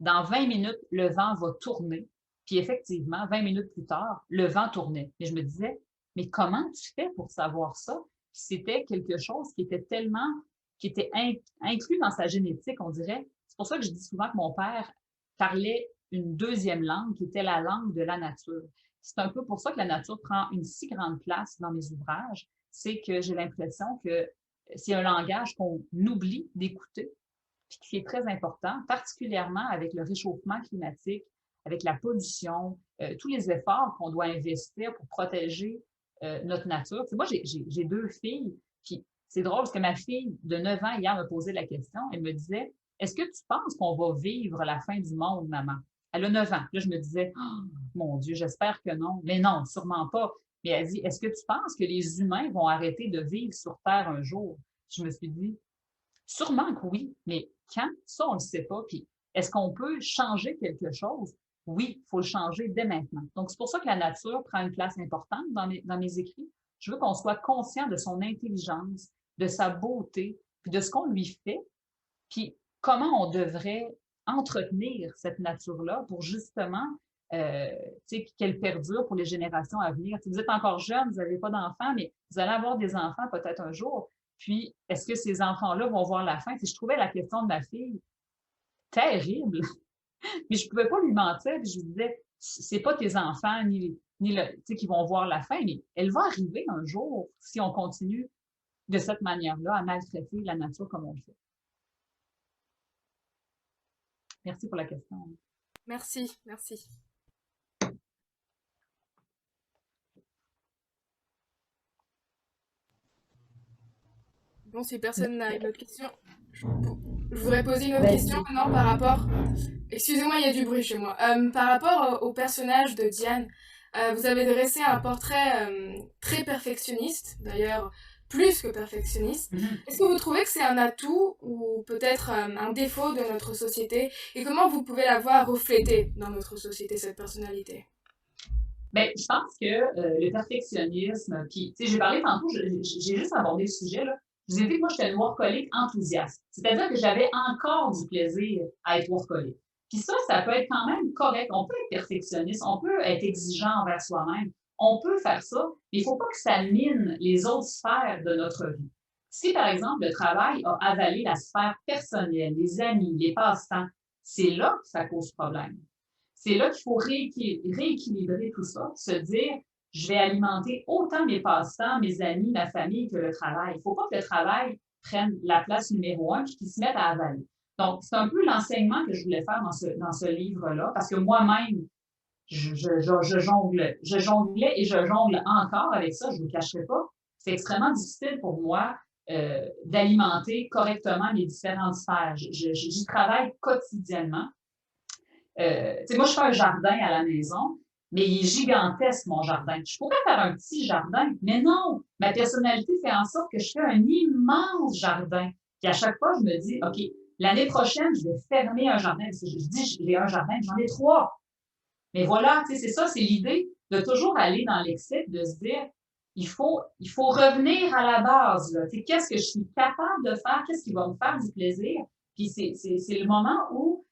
dans 20 minutes, le vent va tourner. Puis effectivement, 20 minutes plus tard, le vent tournait. Et je me disais, mais comment tu fais pour savoir ça? Puis c'était quelque chose qui était inclus dans sa génétique, on dirait. C'est pour ça que je dis souvent que mon père parlait une deuxième langue qui était la langue de la nature. C'est un peu pour ça que la nature prend une si grande place dans mes ouvrages. C'est que j'ai l'impression que c'est un langage qu'on oublie d'écouter, puis qui est très important, particulièrement avec le réchauffement climatique, avec la pollution, tous les efforts qu'on doit investir pour protéger notre nature. Tu sais, moi, j'ai 2 filles, puis c'est drôle parce que ma fille de 9 ans, hier, me posait la question. Elle me disait, est-ce que tu penses qu'on va vivre la fin du monde, maman? Elle a 9 ans. Là, je me disais, oh, mon Dieu, j'espère que non. Mais non, sûrement pas. Mais elle dit, est-ce que tu penses que les humains vont arrêter de vivre sur Terre un jour? Je me suis dit, sûrement que oui, mais quand? Ça, on ne le sait pas. Puis, est-ce qu'on peut changer quelque chose? Oui, il faut le changer dès maintenant. Donc, c'est pour ça que la nature prend une place importante dans mes écrits. Je veux qu'on soit conscient de son intelligence, de sa beauté, puis de ce qu'on lui fait, puis comment on devrait entretenir cette nature-là pour justement qu'elle perdure pour les générations à venir. Si vous êtes encore jeune, vous n'avez pas d'enfants, mais vous allez avoir des enfants peut-être un jour. Puis, est-ce que ces enfants-là vont voir la fin? Je trouvais la question de ma fille terrible, mais je pouvais pas lui mentir. Puis je lui disais, c'est pas tes enfants qui vont voir la fin, mais elle va arriver un jour si on continue de cette manière-là à maltraiter la nature comme on le fait. Merci pour la question. Merci, merci. Bon, si personne n'a une autre question, je voudrais poser une autre question maintenant par rapport... Excusez-moi, il y a du bruit chez moi. Par rapport au personnage de Diane, vous avez dressé un portrait très perfectionniste, d'ailleurs plus que perfectionniste. Est-ce que vous trouvez que c'est un atout ou peut-être un défaut de notre société? Et comment vous pouvez la voir reflétée dans notre société, cette personnalité? Bien, je pense que le perfectionnisme, puis, tu sais, j'ai parlé tantôt, j'ai juste abordé le sujet, là. Je vous ai dit que moi, j'étais une workaholic enthousiaste. C'est-à-dire que j'avais encore du plaisir à être workaholic. Puis ça peut être quand même correct. On peut être perfectionniste, on peut être exigeant envers soi-même, on peut faire ça, mais il ne faut pas que ça mine les autres sphères de notre vie. Si, par exemple, le travail a avalé la sphère personnelle, les amis, les passe-temps, c'est là que ça cause problème. C'est là qu'il faut rééquilibrer tout ça, se dire, je vais alimenter autant mes passe-temps, mes amis, ma famille que le travail. Il ne faut pas que le travail prenne la place numéro 1 et qu'il se mette à avaler. Donc, c'est un peu l'enseignement que je voulais faire dans ce livre-là, parce que moi-même, je jonglais et je jongle encore avec ça, je ne vous cacherai pas. C'est extrêmement difficile pour moi d'alimenter correctement les différentes sphères. J'y travaille quotidiennement. Moi, je fais un jardin à la maison, mais il est gigantesque, mon jardin. Je pourrais faire un petit jardin, mais non, ma personnalité fait en sorte que je fais un immense jardin. Puis à chaque fois, je me dis, OK, l'année prochaine, je vais fermer un jardin. Parce que je dis, j'ai un jardin, j'en ai 3. Mais voilà, c'est ça, c'est l'idée de toujours aller dans l'excès, de se dire, il faut revenir à la base. Qu'est-ce que je suis capable de faire? Qu'est-ce qui va me faire du plaisir? Puis c'est le moment où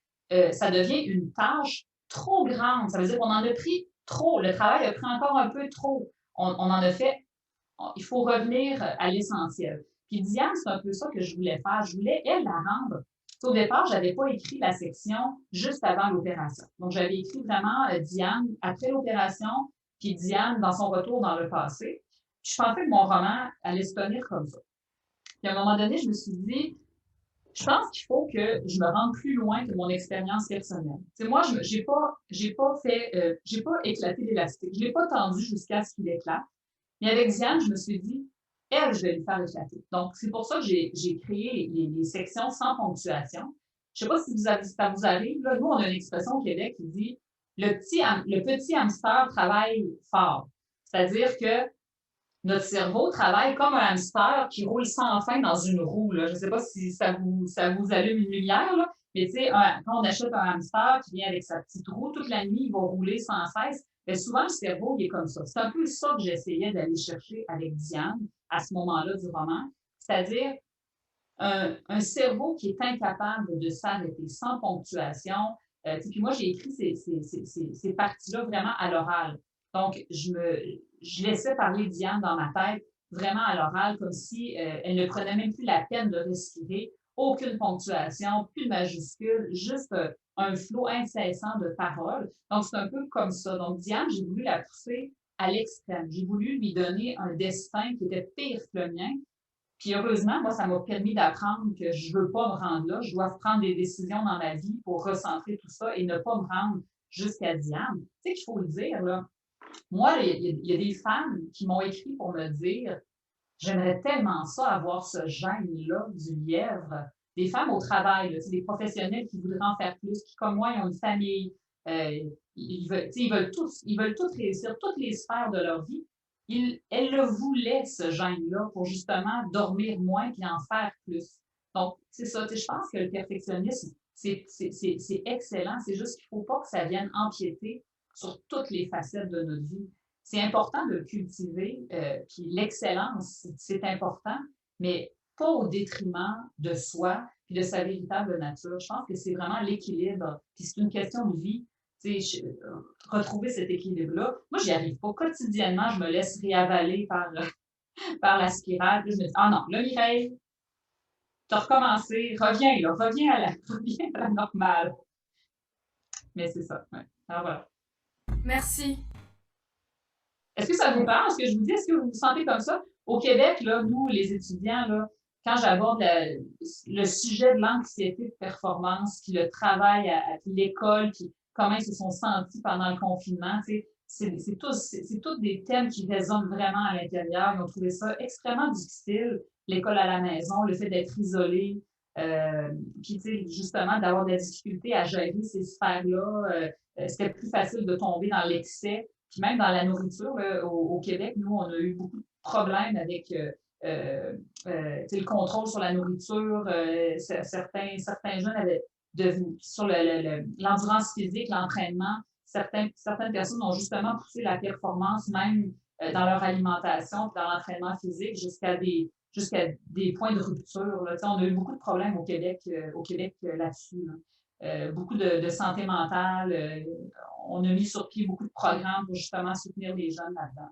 ça devient une tâche trop grande. Ça veut dire qu'on en a pris trop. Le travail a pris encore un peu trop. On en a fait. Il faut revenir à l'essentiel. Puis Diane, c'est un peu ça que je voulais faire. Je voulais, elle, la rendre. Au départ, je n'avais pas écrit la section juste avant l'opération. Donc, j'avais écrit vraiment Diane après l'opération, puis Diane dans son retour dans le passé. Puis je pensais que mon roman allait se tenir comme ça. Puis à un moment donné, je me suis dit, je pense qu'il faut que je me rende plus loin que mon expérience personnelle. T'sais, moi, j'ai pas éclaté l'élastique. Je l'ai pas tendu jusqu'à ce qu'il éclate. Mais avec Diane, je me suis dit, elle, je vais lui faire éclater. Donc, c'est pour ça que j'ai créé les sections sans ponctuation. Je sais pas si ça vous arrive. Là, nous, on a une expression au Québec qui dit le petit hamster travaille fort. C'est-à-dire que notre cerveau travaille comme un hamster qui roule sans fin dans une roue. Là. Je ne sais pas si ça vous allume une lumière, là, mais tu sais, quand on achète un hamster qui vient avec sa petite roue, toute la nuit, il va rouler sans cesse. Mais souvent, le cerveau, il est comme ça. C'est un peu ça que j'essayais d'aller chercher avec Diane à ce moment-là du roman. C'est-à-dire un cerveau qui est incapable de s'arrêter sans ponctuation. Puis moi, j'ai écrit ces parties-là vraiment à l'oral. Donc, je laissais parler Diane dans ma tête vraiment à l'oral, comme si elle ne prenait même plus la peine de respirer, aucune ponctuation, plus de majuscules, juste un flot incessant de paroles. Donc, c'est un peu comme ça. Donc, Diane, j'ai voulu la pousser à l'extrême. J'ai voulu lui donner un destin qui était pire que le mien. Puis heureusement, moi, ça m'a permis d'apprendre que je ne veux pas me rendre là. Je dois prendre des décisions dans ma vie pour recentrer tout ça et ne pas me rendre jusqu'à Diane. Tu sais qu'il faut le dire, là. Moi, il y a des femmes qui m'ont écrit pour me dire « J'aimerais tellement ça, avoir ce gène-là du lièvre. » Des femmes au travail, là, des professionnels qui voudraient en faire plus, qui, comme moi, ils ont une famille. Ils veulent tous réussir, toutes les sphères de leur vie. Elles le voulaient, ce gène-là, pour justement dormir moins et en faire plus. Donc, c'est ça. Je pense que le perfectionnisme, c'est excellent. C'est juste qu'il ne faut pas que ça vienne empiéter sur toutes les facettes de notre vie. C'est important de le cultiver, puis l'excellence, c'est important, mais pas au détriment de soi puis de sa véritable nature. Je pense que c'est vraiment l'équilibre, puis c'est une question de vie. Retrouver cet équilibre-là. Moi, j'y arrive pas. Quotidiennement, je me laisse réavaler par par la spirale. Puis je me dis, ah non, là, Mireille, tu as recommencé, reviens, là, reviens à la normale. Mais c'est ça, ouais. Alors voilà. Merci. Est-ce que ça vous parle, ce que je vous dis? Est-ce que vous vous sentez comme ça? Au Québec, là, nous, les étudiants, là, quand j'aborde le sujet de l'anxiété de performance, puis le travail à l'école, puis comment ils se sont sentis pendant le confinement, c'est tous des thèmes qui résonnent vraiment à l'intérieur. Ils ont trouvé ça extrêmement difficile, l'école à la maison, le fait d'être isolé, puis justement d'avoir des difficultés à gérer ces sphères-là. C'était plus facile de tomber dans l'excès. Puis même dans la nourriture, là, au Québec, nous, on a eu beaucoup de problèmes avec le contrôle sur la nourriture. Certains jeunes avaient sur l'endurance physique, l'entraînement. Certaines personnes ont justement poussé la performance même dans leur alimentation, dans l'entraînement physique, jusqu'à des points de rupture. Là. On a eu beaucoup de problèmes au Québec là-dessus. Là. Beaucoup de santé mentale. On a mis sur pied beaucoup de programmes pour justement soutenir les jeunes là-dedans.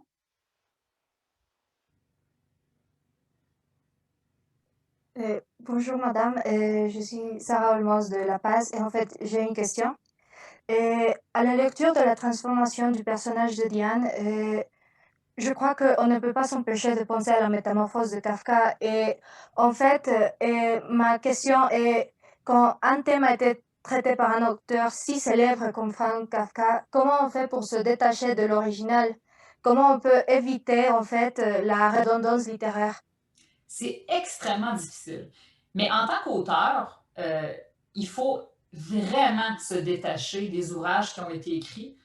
Bonjour madame, je suis Sarah Olmos de La Paz et en fait j'ai une question. À la lecture de la transformation du personnage de Diane, je crois qu'on ne peut pas s'empêcher de penser à la métamorphose de Kafka et en fait ma question est quand un thème a été traité par un auteur si célèbre comme Franz Kafka, comment on fait pour se détacher de l'original? Comment on peut éviter en fait la redondance littéraire? C'est extrêmement difficile. Mais en tant qu'auteur, il faut vraiment se détacher des ouvrages qui ont été écrits.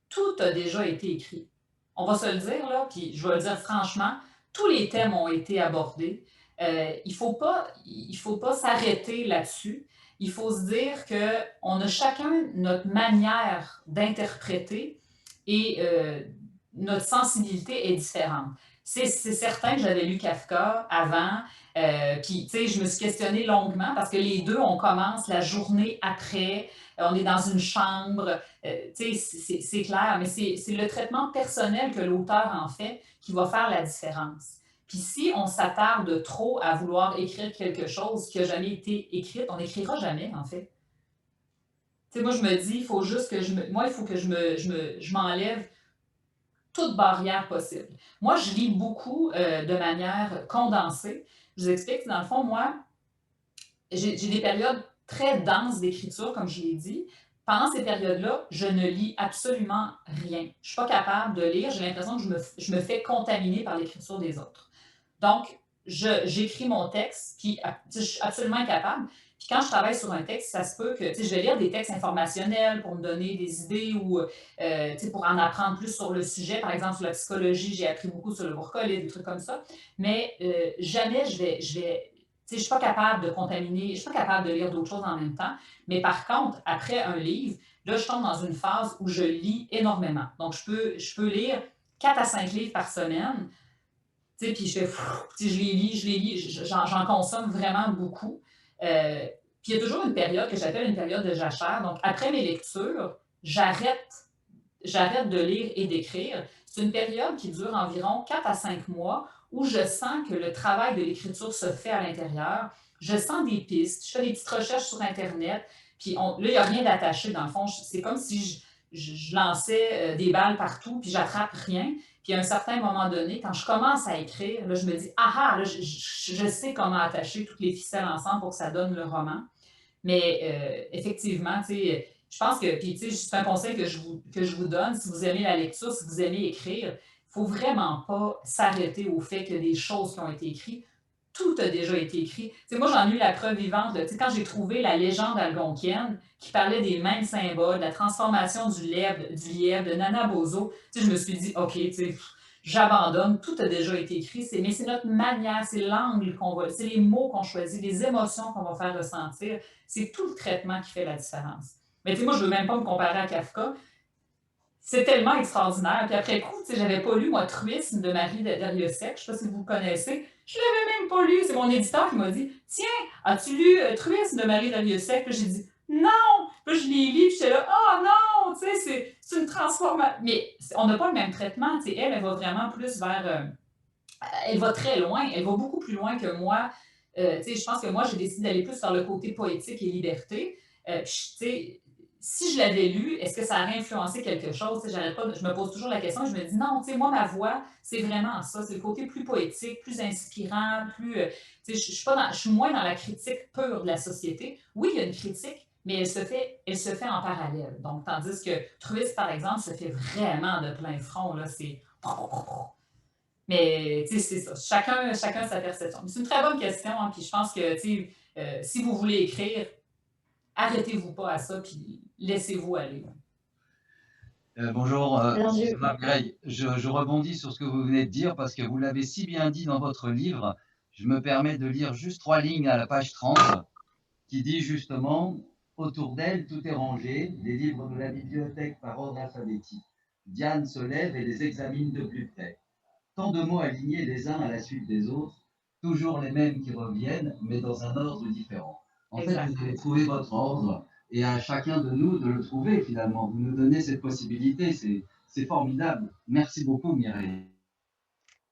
Tout a déjà été écrit. On va se le dire, là, puis je vais le dire franchement, tous les thèmes ont été abordés. Il faut pas s'arrêter là-dessus. Il faut se dire qu'on a chacun notre manière d'interpréter et notre sensibilité est différente. C'est certain que j'avais lu Kafka avant, puis tu sais, je me suis questionnée longuement parce que les deux, on commence la journée après, on est dans une chambre, tu sais, c'est clair, mais c'est le traitement personnel que l'auteur en fait qui va faire la différence. Puis si on s'attarde trop à vouloir écrire quelque chose qui n'a jamais été écrit, on n'écrira jamais en fait. Tu sais, moi je me dis, il faut juste que il faut que je m'enlève toute barrière possible. Moi, je lis beaucoup de manière condensée. Je vous explique, dans le fond, moi, j'ai des périodes très denses d'écriture, comme je l'ai dit. Pendant ces périodes-là, je ne lis absolument rien. Je ne suis pas capable de lire. J'ai l'impression que je me fais contaminer par l'écriture des autres. Donc, j'écris mon texte, puis je suis absolument incapable. Puis quand je travaille sur un texte, ça se peut que je vais lire des textes informationnels pour me donner des idées ou pour en apprendre plus sur le sujet. Par exemple, sur la psychologie, j'ai appris beaucoup sur le Bourcolet, des trucs comme ça. Mais jamais je ne suis pas capable de contaminer, je ne suis pas capable de lire d'autres choses en même temps. Mais par contre, après un livre, là, je tombe dans une phase où je lis énormément. Donc, je peux lire 4 à 5 livres par semaine. Puis je les lis, j'en consomme vraiment beaucoup. Puis il y a toujours une période que j'appelle une période de jachère. Donc, après mes lectures, j'arrête de lire et d'écrire. C'est une période qui dure environ 4 à 5 mois où je sens que le travail de l'écriture se fait à l'intérieur. Je sens des pistes, je fais des petites recherches sur Internet, puis là, il n'y a rien d'attaché dans le fond. C'est comme si je lançais des balles partout, puis j'attrape rien. Puis à un certain moment donné, quand je commence à écrire, là, je me dis, là, je sais comment attacher toutes les ficelles ensemble pour que ça donne le roman. Mais effectivement, tu sais, je pense que, puis tu sais, c'est un conseil que je vous donne, si vous aimez la lecture, si vous aimez écrire, il ne faut vraiment pas s'arrêter au fait qu'il y a des choses qui ont été écrites. Tout a déjà été écrit. Tu sais, moi, j'en ai eu la preuve vivante. Tu sais, quand j'ai trouvé la légende algonquienne qui parlait des mêmes symboles, de la transformation du lièvre, de Nana Bozo, tu sais, je me suis dit, OK, tu sais, j'abandonne, tout a déjà été écrit, mais c'est notre manière, c'est l'angle qu'on va, c'est les mots qu'on choisit, les émotions qu'on va faire ressentir, c'est tout le traitement qui fait la différence. Mais tu sais, moi, je ne veux même pas me comparer à Kafka. C'est tellement extraordinaire. Puis après coup, tu sais, j'avais pas lu, moi, Truisme de Marie Dariussec. Je ne sais pas si vous connaissez. Je ne l'avais même pas lu. C'est mon éditeur qui m'a dit, tiens, as-tu lu Truisme de Marie Dariussec? Puis j'ai dit, non! Puis je l'ai lu, puis j'étais là, oh non! Tu sais, c'est une transformation. Mais on n'a pas le même traitement. Tu sais, elle va vraiment plus vers elle va très loin, elle va beaucoup plus loin que moi. Je pense que moi, j'ai décidé d'aller plus vers le côté poétique et liberté. Si je l'avais lu, est-ce que ça aurait influencé quelque chose? Je me pose toujours la question, je me dis non, moi, ma voix, c'est vraiment ça, c'est le côté plus poétique, plus inspirant, je suis moins dans la critique pure de la société. Oui, il y a une critique, mais elle se fait en parallèle. Donc, tandis que Truist, par exemple, se fait vraiment de plein front, là, c'est... Mais c'est ça. Chacun sa perception. C'est une très bonne question. Hein, puis je pense que si vous voulez écrire, arrêtez-vous pas à ça, puis laissez-vous aller. Bonjour, Alors, Mireille. Je rebondis sur ce que vous venez de dire parce que vous l'avez si bien dit dans votre livre. Je me permets de lire juste 3 lignes à la page 30 qui dit justement « Autour d'elle, tout est rangé, les livres de la bibliothèque par ordre alphabétique. Diane se lève et les examine de plus près. Tant de mots alignés les uns à la suite des autres, toujours les mêmes qui reviennent, mais dans un ordre différent. » En fait, vous avez trouvé votre ordre et à chacun de nous de le trouver finalement. Vous nous donnez cette possibilité, c'est formidable. Merci beaucoup, Mireille.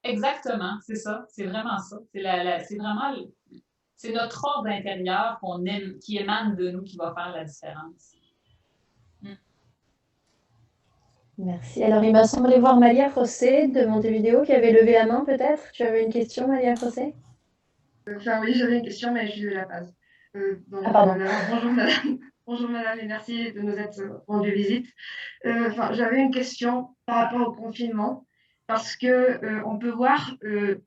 Exactement, c'est ça, c'est vraiment ça. C'est notre ordre intérieur qui émane de nous qui va faire la différence. Merci. Alors, il m'a semblé voir Malia José de Montevideo qui avait levé la main, peut-être. Tu avais une question, Malia José? Enfin, oui, j'avais une question, mais je la passe. Pardon. Bonjour, madame. Bonjour, madame, et merci de nous être rendu visite. J'avais une question par rapport au confinement, parce que on peut voir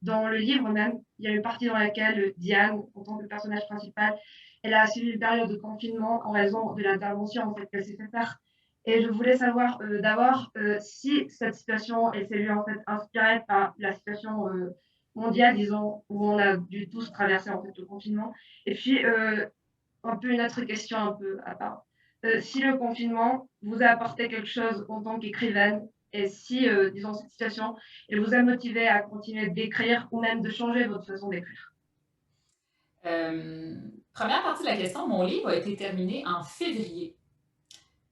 dans le livre même, il y a une partie dans laquelle Diane, en tant que personnage principal, elle a suivi une période de confinement en raison de l'intervention en fait, qu'elle s'est fait faire. Et je voulais savoir d'abord si cette situation, elle s'est vue en fait inspirée par la situation mondiale, disons, où on a dû tous traverser en fait le confinement. Et puis un peu une autre question un peu à part. Si le confinement vous a apporté quelque chose en tant qu'écrivaine, et si, disons, cette situation, elle vous a motivé à continuer d'écrire ou même de changer votre façon d'écrire? Première partie de la question, mon livre a été terminé en février.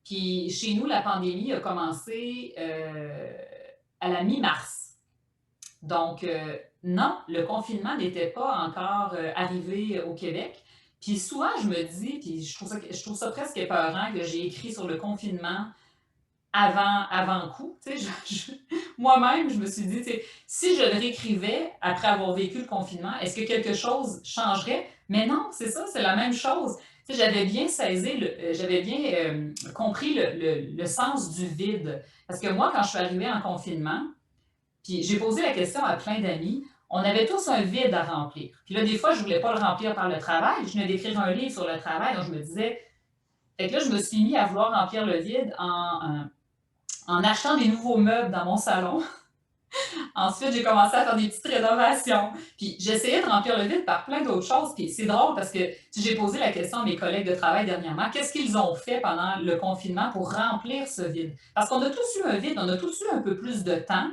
Puis chez nous, la pandémie a commencé à la mi-mars. Donc, non, le confinement n'était pas encore arrivé au Québec. Puis souvent, je me dis, puis je trouve ça presque épeurant que j'ai écrit sur le confinement avant coup. Moi-même, je me suis dit, si je le réécrivais après avoir vécu le confinement, est-ce que quelque chose changerait? Mais non, c'est ça, c'est la même chose. J'avais bien compris le sens du vide. Parce que moi, quand je suis arrivée en confinement, puis j'ai posé la question à plein d'amis, on avait tous un vide à remplir. Puis là, des fois, je ne voulais pas le remplir par le travail. Je venais d'écrire un livre sur le travail, donc je me disais... Fait que là, je me suis mis à vouloir remplir le vide en achetant des nouveaux meubles dans mon salon. Ensuite, j'ai commencé à faire des petites rénovations. Puis j'essayais de remplir le vide par plein d'autres choses. Puis c'est drôle parce que j'ai posé la question à mes collègues de travail dernièrement, qu'est-ce qu'ils ont fait pendant le confinement pour remplir ce vide? Parce qu'on a tous eu un vide, on a tous eu un peu plus de temps.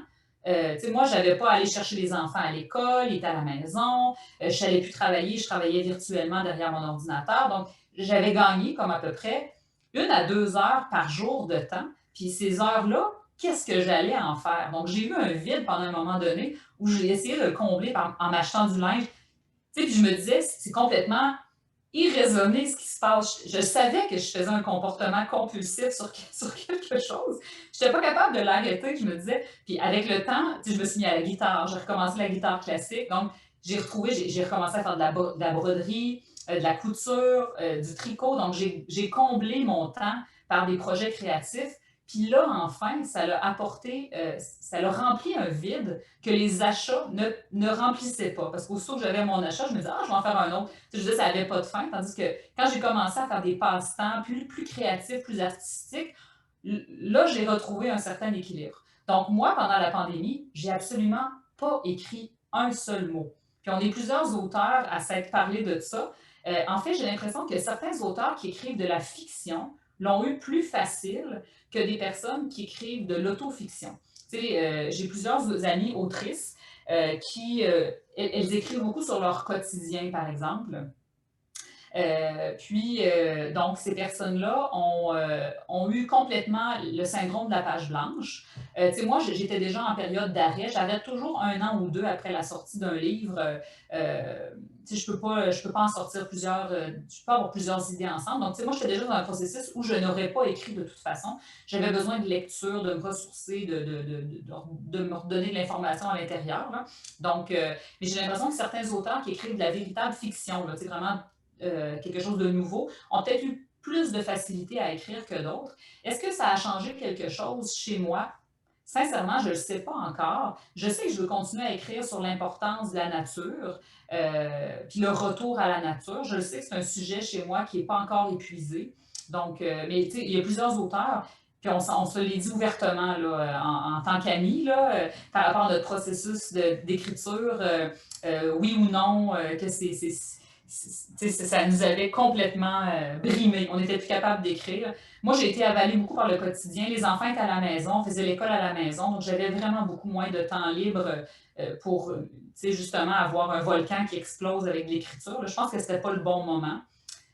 Moi, je n'avais pas à aller chercher les enfants à l'école, ils étaient à la maison, je n'allais plus travailler, je travaillais virtuellement derrière mon ordinateur. Donc, j'avais gagné comme à peu près 1 à 2 heures par jour de temps. Puis ces heures-là, qu'est-ce que j'allais en faire? Donc, j'ai eu un vide pendant un moment donné où j'ai essayé de le combler en m'achetant du linge. Puis je me disais, c'est complètement irraisonné ce qui se passe. Je savais que je faisais un comportement compulsif sur quelque chose. Je n'étais pas capable de l'arrêter, je me disais. Puis avec le temps, je me suis mis à la guitare. J'ai recommencé la guitare classique. Donc, j'ai recommencé à faire de la broderie, de la couture, du tricot. Donc, j'ai comblé mon temps par des projets créatifs. Puis là, enfin, ça l'a apporté, ça l'a rempli un vide que les achats ne remplissaient pas. Parce qu'aussitôt que j'avais mon achat, je me disais, je vais en faire un autre. Je disais, ça n'avait pas de fin. Tandis que quand j'ai commencé à faire des passe-temps plus créatifs, plus artistiques, là, j'ai retrouvé un certain équilibre. Donc, moi, pendant la pandémie, j'ai absolument pas écrit un seul mot. Puis on est plusieurs auteurs à s'être parlé de ça. En fait, j'ai l'impression que certains auteurs qui écrivent de la fiction l'ont eu plus facile que des personnes qui écrivent de l'autofiction. J'ai plusieurs amies autrices qui elles écrivent beaucoup sur leur quotidien, par exemple. Donc, ces personnes-là ont eu complètement le syndrome de la page blanche. Tu sais, moi, j'étais déjà en période d'arrêt. J'arrête toujours 1 an ou 2 après la sortie d'un livre. Tu sais, je peux pas en sortir plusieurs, je peux pas avoir plusieurs idées ensemble. Donc, tu sais, moi, j'étais déjà dans un processus où je n'aurais pas écrit de toute façon. J'avais besoin de lecture, de me ressourcer, de me redonner de l'information à l'intérieur, là. Donc, mais j'ai l'impression que certains auteurs qui écrivent de la véritable fiction, là, tu sais, vraiment quelque chose de nouveau, ont peut-être eu plus de facilité à écrire que d'autres. Est-ce que ça a changé quelque chose chez moi? Sincèrement, je ne le sais pas encore. Je sais que je veux continuer à écrire sur l'importance de la nature, puis le retour à la nature. Je sais que c'est un sujet chez moi qui n'est pas encore épuisé. Donc, mais tu sais, il y a plusieurs auteurs, puis on se l'est dit ouvertement là, en tant qu'amis, là, par rapport à notre processus d'écriture, oui ou non, que ça nous avait complètement brimés. On n'était plus capable d'écrire. Moi, j'ai été avalée beaucoup par le quotidien. Les enfants étaient à la maison, on faisait l'école à la maison, donc j'avais vraiment beaucoup moins de temps libre pour justement avoir un volcan qui explose avec l'écriture. Je pense que ce n'était pas le bon moment.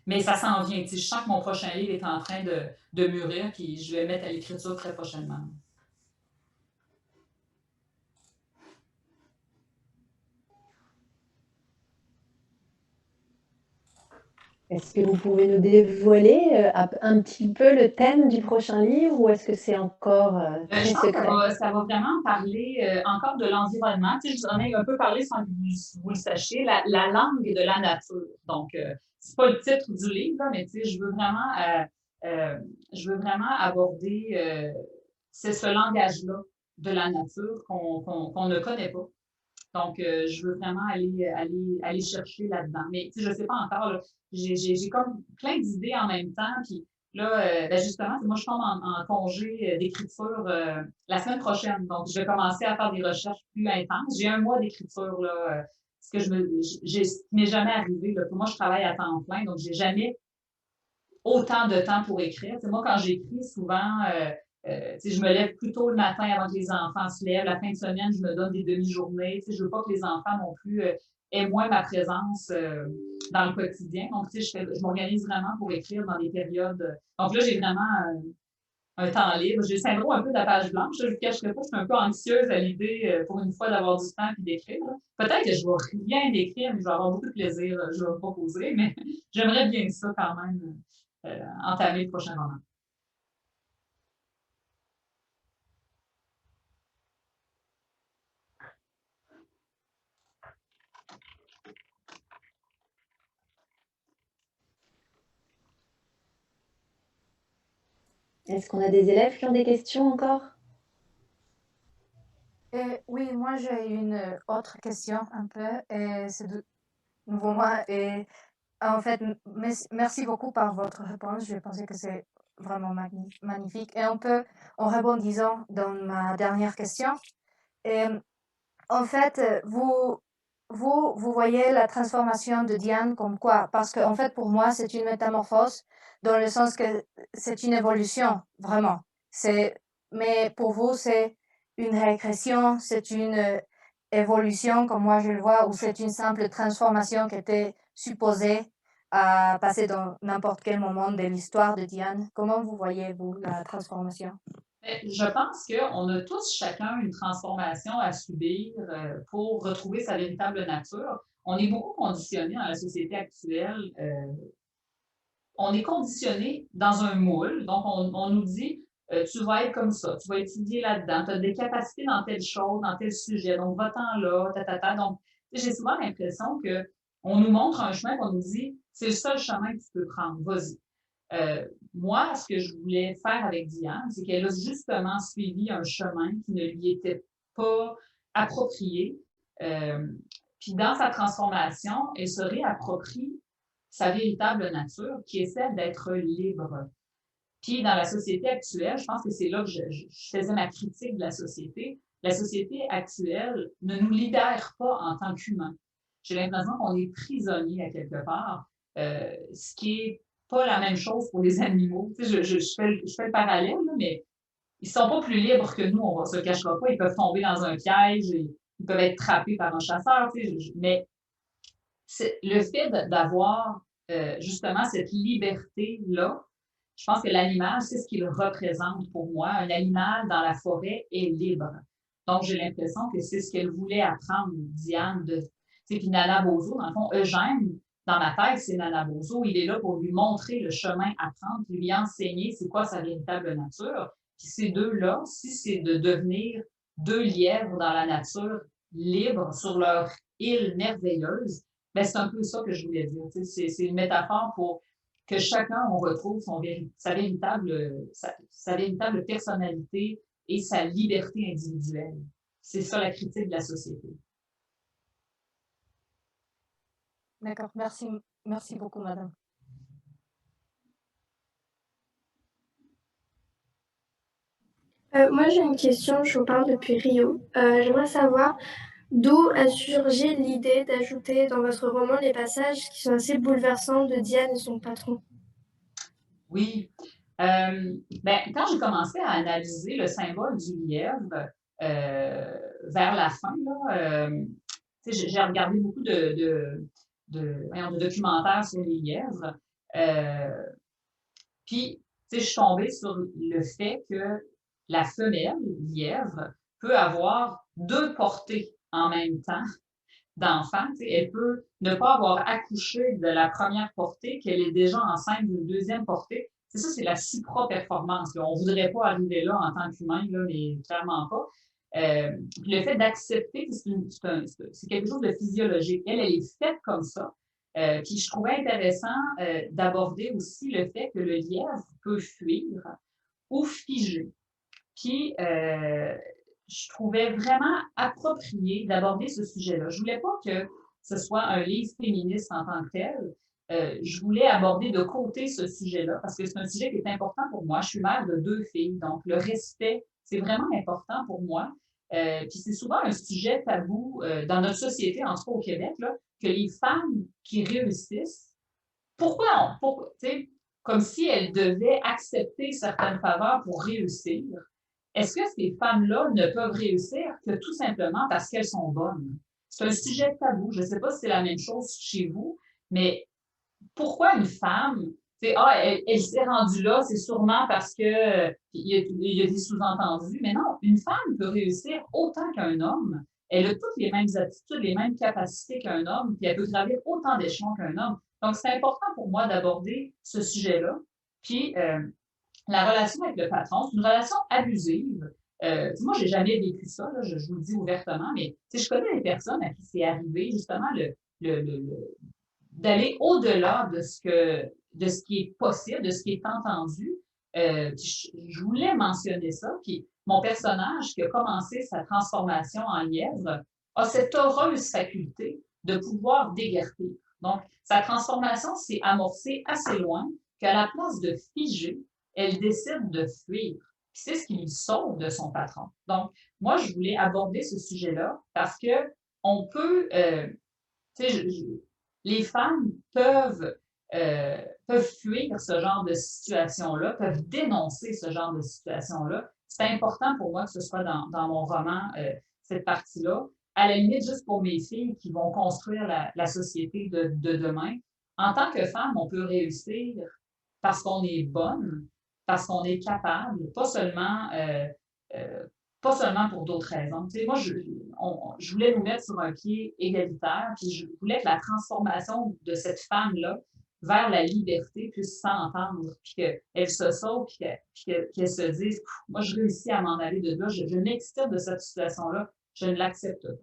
Mais ça s'en vient. Je sens que mon prochain livre est en train de mûrir, puis je vais mettre à l'écriture très prochainement. Est-ce que vous pouvez nous dévoiler un petit peu le thème du prochain livre ou est-ce que c'est encore très Je pense secret? que ça va vraiment parler encore de l'environnement. Tu sais, je vous en ai un peu parlé sans que vous le sachiez, la langue de la nature. Donc, c'est pas le titre du livre, là, mais tu sais, je veux vraiment aborder c'est ce langage-là de la nature qu'on ne connaît pas. Donc, je veux vraiment aller chercher là-dedans. Mais tu sais, je ne sais pas encore, là, j'ai comme plein d'idées en même temps. Puis là, ben justement, moi, je tombe en congé d'écriture la semaine prochaine. Donc, je vais commencer à faire des recherches plus intenses. J'ai 1 mois d'écriture, là, ce qui m'est jamais arrivé. Là. Pour moi, je travaille à temps plein, donc j'ai jamais autant de temps pour écrire. Tu sais, moi, quand j'écris, souvent, tu sais, je me lève plus tôt le matin avant que les enfants se lèvent. La fin de semaine, je me donne des demi-journées. Tu sais, je veux pas que les enfants non plus aient moins ma présence dans le quotidien. Donc, tu sais, je m'organise vraiment pour écrire dans des périodes. Donc là, j'ai vraiment un temps libre. J'ai le syndrome un peu de la page blanche. Je ne vous cacherai pas, je suis un peu anxieuse à l'idée, pour une fois, d'avoir du temps et d'écrire. Peut-être que je ne vais rien écrire, mais je vais avoir beaucoup de plaisir. Je vais me proposer, mais j'aimerais bien ça quand même, entamer le prochain roman. Est-ce qu'on a des élèves qui ont des questions encore? Oui, moi j'ai une autre question un peu, et c'est de nouveau moi. Et en fait, merci beaucoup par votre réponse. Je pensais que c'est vraiment magnifique. Et en rebondissant dans ma dernière question, et, en fait, vous voyez la transformation de Diane comme quoi? Parce que en fait, pour moi, c'est une métamorphose dans le sens que c'est une évolution, vraiment. Mais pour vous, c'est une régression, c'est une évolution, comme moi je le vois, ou c'est une simple transformation qui était supposée à passer dans n'importe quel moment de l'histoire de Diane. Comment vous voyez-vous la transformation? Je pense qu'on a tous chacun une transformation à subir pour retrouver sa véritable nature. On est beaucoup conditionné dans la société actuelle. On est conditionné dans un moule. Donc, on nous dit, tu vas être comme ça, tu vas étudier là-dedans, tu as des capacités dans telle chose, dans tel sujet, donc va-t'en là, ta. Donc, j'ai souvent l'impression qu'on nous montre un chemin, qu'on nous dit, c'est le seul chemin que tu peux prendre, vas-y. Moi, ce que je voulais faire avec Diane, c'est qu'elle a justement suivi un chemin qui ne lui était pas approprié. Puis dans sa transformation, elle se réapproprie sa véritable nature, qui est celle d'être libre. Puis dans la société actuelle, je pense que c'est là que je faisais ma critique de la société. La société actuelle ne nous libère pas en tant qu'humains. J'ai l'impression qu'on est prisonnier à quelque part, ce qui est pas la même chose pour les animaux. Tu sais, je fais le parallèle, là, mais ils ne sont pas plus libres que nous, on ne se le cachera pas. Ils peuvent tomber dans un piège, ils peuvent être trappés par un chasseur. Tu sais, mais le fait d'avoir justement cette liberté-là. Je pense que l'animal, c'est ce qu'il représente pour moi. Un animal dans la forêt est libre. Donc, j'ai l'impression que c'est ce qu'elle voulait apprendre, Diane. Puis Nana Bozo, dans le fond, Eugène, dans ma tête, c'est Nana Bozo. Il est là pour lui montrer le chemin à prendre, puis lui enseigner c'est quoi sa véritable nature. Puis ces deux-là, si c'est de devenir deux lièvres dans la nature, libres, sur leur île merveilleuse, ben c'est un peu ça que je voulais dire. C'est une métaphore pour que chacun, on retrouve sa véritable personnalité et sa liberté individuelle. C'est ça la critique de la société. D'accord, merci, merci beaucoup, madame. Moi, j'ai une question, je vous parle depuis Rio. J'aimerais savoir d'où a surgi l'idée d'ajouter dans votre roman les passages qui sont assez bouleversants de Diane et son patron. Oui. Quand j'ai commencé à analyser le symbole du lièvre, vers la fin, j'ai regardé beaucoup de documentaires sur les lièvres. Puis, je suis tombée sur le fait que la femelle lièvre peut avoir deux portées en même temps d'enfants. Elle peut ne pas avoir accouché de la première portée, qu'elle est déjà enceinte d'une deuxième portée. C'est ça, c'est la supra-performance. On ne voudrait pas arriver là en tant qu'humain, mais clairement pas. Le fait d'accepter, c'est quelque chose de physiologique. Elle est faite comme ça. Puis je trouvais intéressant d'aborder aussi le fait que le lièvre peut fuir ou figer. Puis je trouvais vraiment approprié d'aborder ce sujet-là. Je ne voulais pas que ce soit un livre féministe en tant que tel. Je voulais aborder de côté ce sujet-là parce que c'est un sujet qui est important pour moi. Je suis mère de 2 filles, donc le respect, c'est vraiment important pour moi. Puis c'est souvent un sujet tabou dans notre société, en tout cas au Québec, là, que les femmes qui réussissent, pourquoi comme si elles devaient accepter certaines faveurs pour réussir. Est-ce que ces femmes-là ne peuvent réussir que tout simplement parce qu'elles sont bonnes? C'est un sujet tabou. Je ne sais pas si c'est la même chose chez vous, mais pourquoi une femme, elle s'est rendue là, c'est sûrement parce que il y a des sous-entendus, mais non, une femme peut réussir autant qu'un homme. Elle a toutes les mêmes attitudes, les mêmes capacités qu'un homme, puis elle peut gravir autant d'échelons qu'un homme. Donc, c'est important pour moi d'aborder ce sujet-là. Puis, la relation avec le patron, c'est une relation abusive. Moi, j'ai jamais vécu ça, là, je vous le dis ouvertement, mais je connais des personnes à qui c'est arrivé justement d'aller au-delà de ce qui est possible, de ce qui est entendu. Je voulais mentionner ça. Puis mon personnage qui a commencé sa transformation en lièvre a cette heureuse faculté de pouvoir déguerpir. Donc, sa transformation s'est amorcée assez loin qu'à la place de figer, elle décide de fuir. Puis c'est ce qui lui sauve de son patron. Donc, moi, je voulais aborder ce sujet-là parce que on peut, les femmes peuvent fuir ce genre de situation-là, peuvent dénoncer ce genre de situation-là. C'est important pour moi que ce soit dans mon roman, cette partie-là. À la limite, juste pour mes filles qui vont construire la société de demain. En tant que femme, on peut réussir parce qu'on est bonne, parce qu'on est capable, pas seulement pour d'autres raisons. Moi, je voulais nous mettre sur un pied égalitaire, puis je voulais que la transformation de cette femme-là vers la liberté puisse s'entendre, puis qu'elle se sauve, puis qu'elle se dise « Moi, je réussis à m'en aller de là, je m'extire de cette situation-là, je ne l'accepte pas. »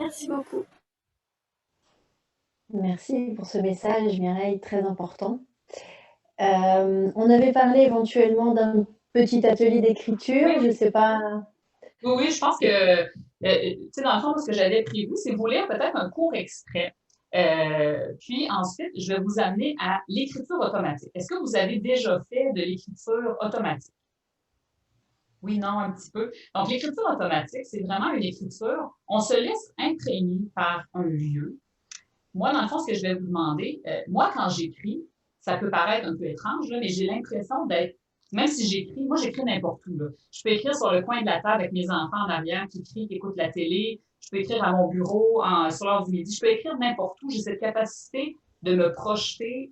Merci beaucoup. Merci pour ce message, Mireille, très important. On avait parlé éventuellement d'un petit atelier d'écriture, je ne sais pas. Oui, je pense que, dans le fond, ce que j'avais prévu, c'est vous lire peut-être un court extrait. Puis ensuite, je vais vous amener à l'écriture automatique. Est-ce que vous avez déjà fait de l'écriture automatique? Oui, non, un petit peu. Donc, l'écriture automatique, c'est vraiment une écriture. On se laisse imprégner par un lieu. Moi, dans le fond, ce que je vais vous demander, moi, quand j'écris, ça peut paraître un peu étrange, là, mais j'ai l'impression d'être Même si j'écris, moi j'écris n'importe où, là. Je peux écrire sur le coin de la table avec mes enfants en arrière qui crient, qui écoutent la télé. Je peux écrire à mon bureau sur l'heure du midi. Je peux écrire n'importe où. J'ai cette capacité de me projeter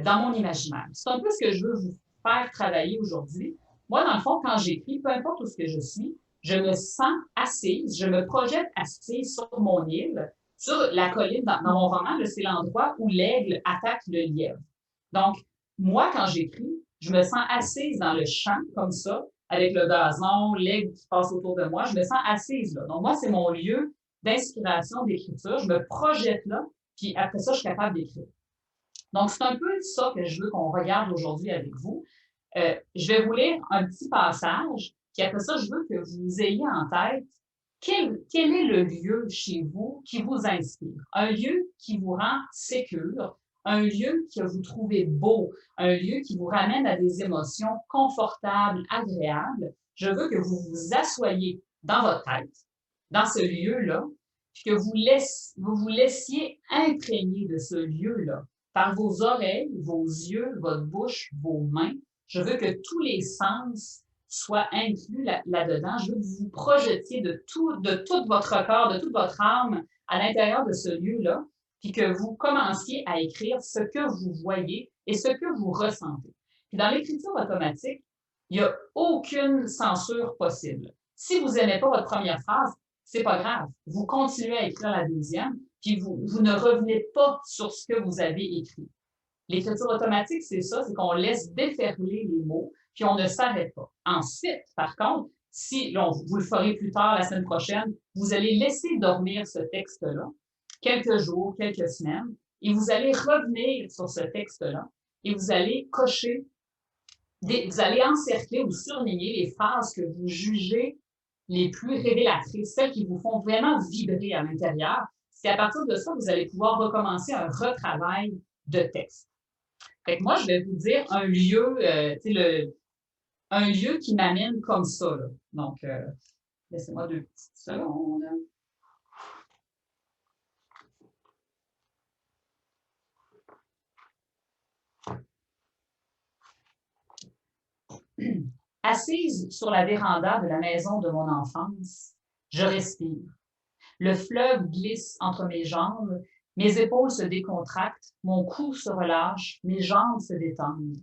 dans mon imaginaire. C'est un peu ce que je veux vous faire travailler aujourd'hui. Moi, dans le fond, quand j'écris, peu importe où ce que je suis, je me sens assise, je me projette assise sur mon île, sur la colline. Dans mon roman, c'est l'endroit où l'aigle attaque le lièvre. Donc, moi, quand j'écris, je me sens assise dans le champ, comme ça, avec le gazon, l'aigle qui passe autour de moi. Je me sens assise là. Donc, moi, c'est mon lieu d'inspiration, d'écriture. Je me projette là, puis après ça, je suis capable d'écrire. Donc, c'est un peu ça que je veux qu'on regarde aujourd'hui avec vous. Je vais vous lire un petit passage, puis après ça, je veux que vous ayez en tête quel est le lieu chez vous qui vous inspire? Un lieu qui vous rend sécure, un lieu que vous trouvez beau, un lieu qui vous ramène à des émotions confortables, agréables. Je veux que vous vous assoyiez dans votre tête, dans ce lieu-là, puis que vous vous laissiez imprégner de ce lieu-là par vos oreilles, vos yeux, votre bouche, vos mains. Je veux que tous les sens soient inclus là-dedans. Je veux que vous vous projetiez de tout votre corps, de toute votre âme à l'intérieur de ce lieu-là, puis que vous commenciez à écrire ce que vous voyez et ce que vous ressentez. Puis dans l'écriture automatique, il n'y a aucune censure possible. Si vous n'aimez pas votre première phrase, c'est pas grave. Vous continuez à écrire la deuxième, puis vous ne revenez pas sur ce que vous avez écrit. L'écriture automatique, c'est ça, c'est qu'on laisse déferler les mots, puis on ne s'arrête pas. Ensuite, par contre, si vous le ferez plus tard la semaine prochaine, vous allez laisser dormir ce texte-là quelques jours, quelques semaines, et vous allez revenir sur ce texte-là et vous allez cocher, vous allez encercler ou surligner les phrases que vous jugez les plus révélatrices, celles qui vous font vraiment vibrer à l'intérieur. C'est à partir de ça que vous allez pouvoir recommencer un retravail de texte. Fait que moi, je vais vous dire un lieu, un lieu qui m'amène comme ça, là. Donc, laissez-moi 2 petites secondes. Assise sur la véranda de la maison de mon enfance, je respire. Le fleuve glisse entre mes jambes, mes épaules se décontractent, mon cou se relâche, mes jambes se détendent.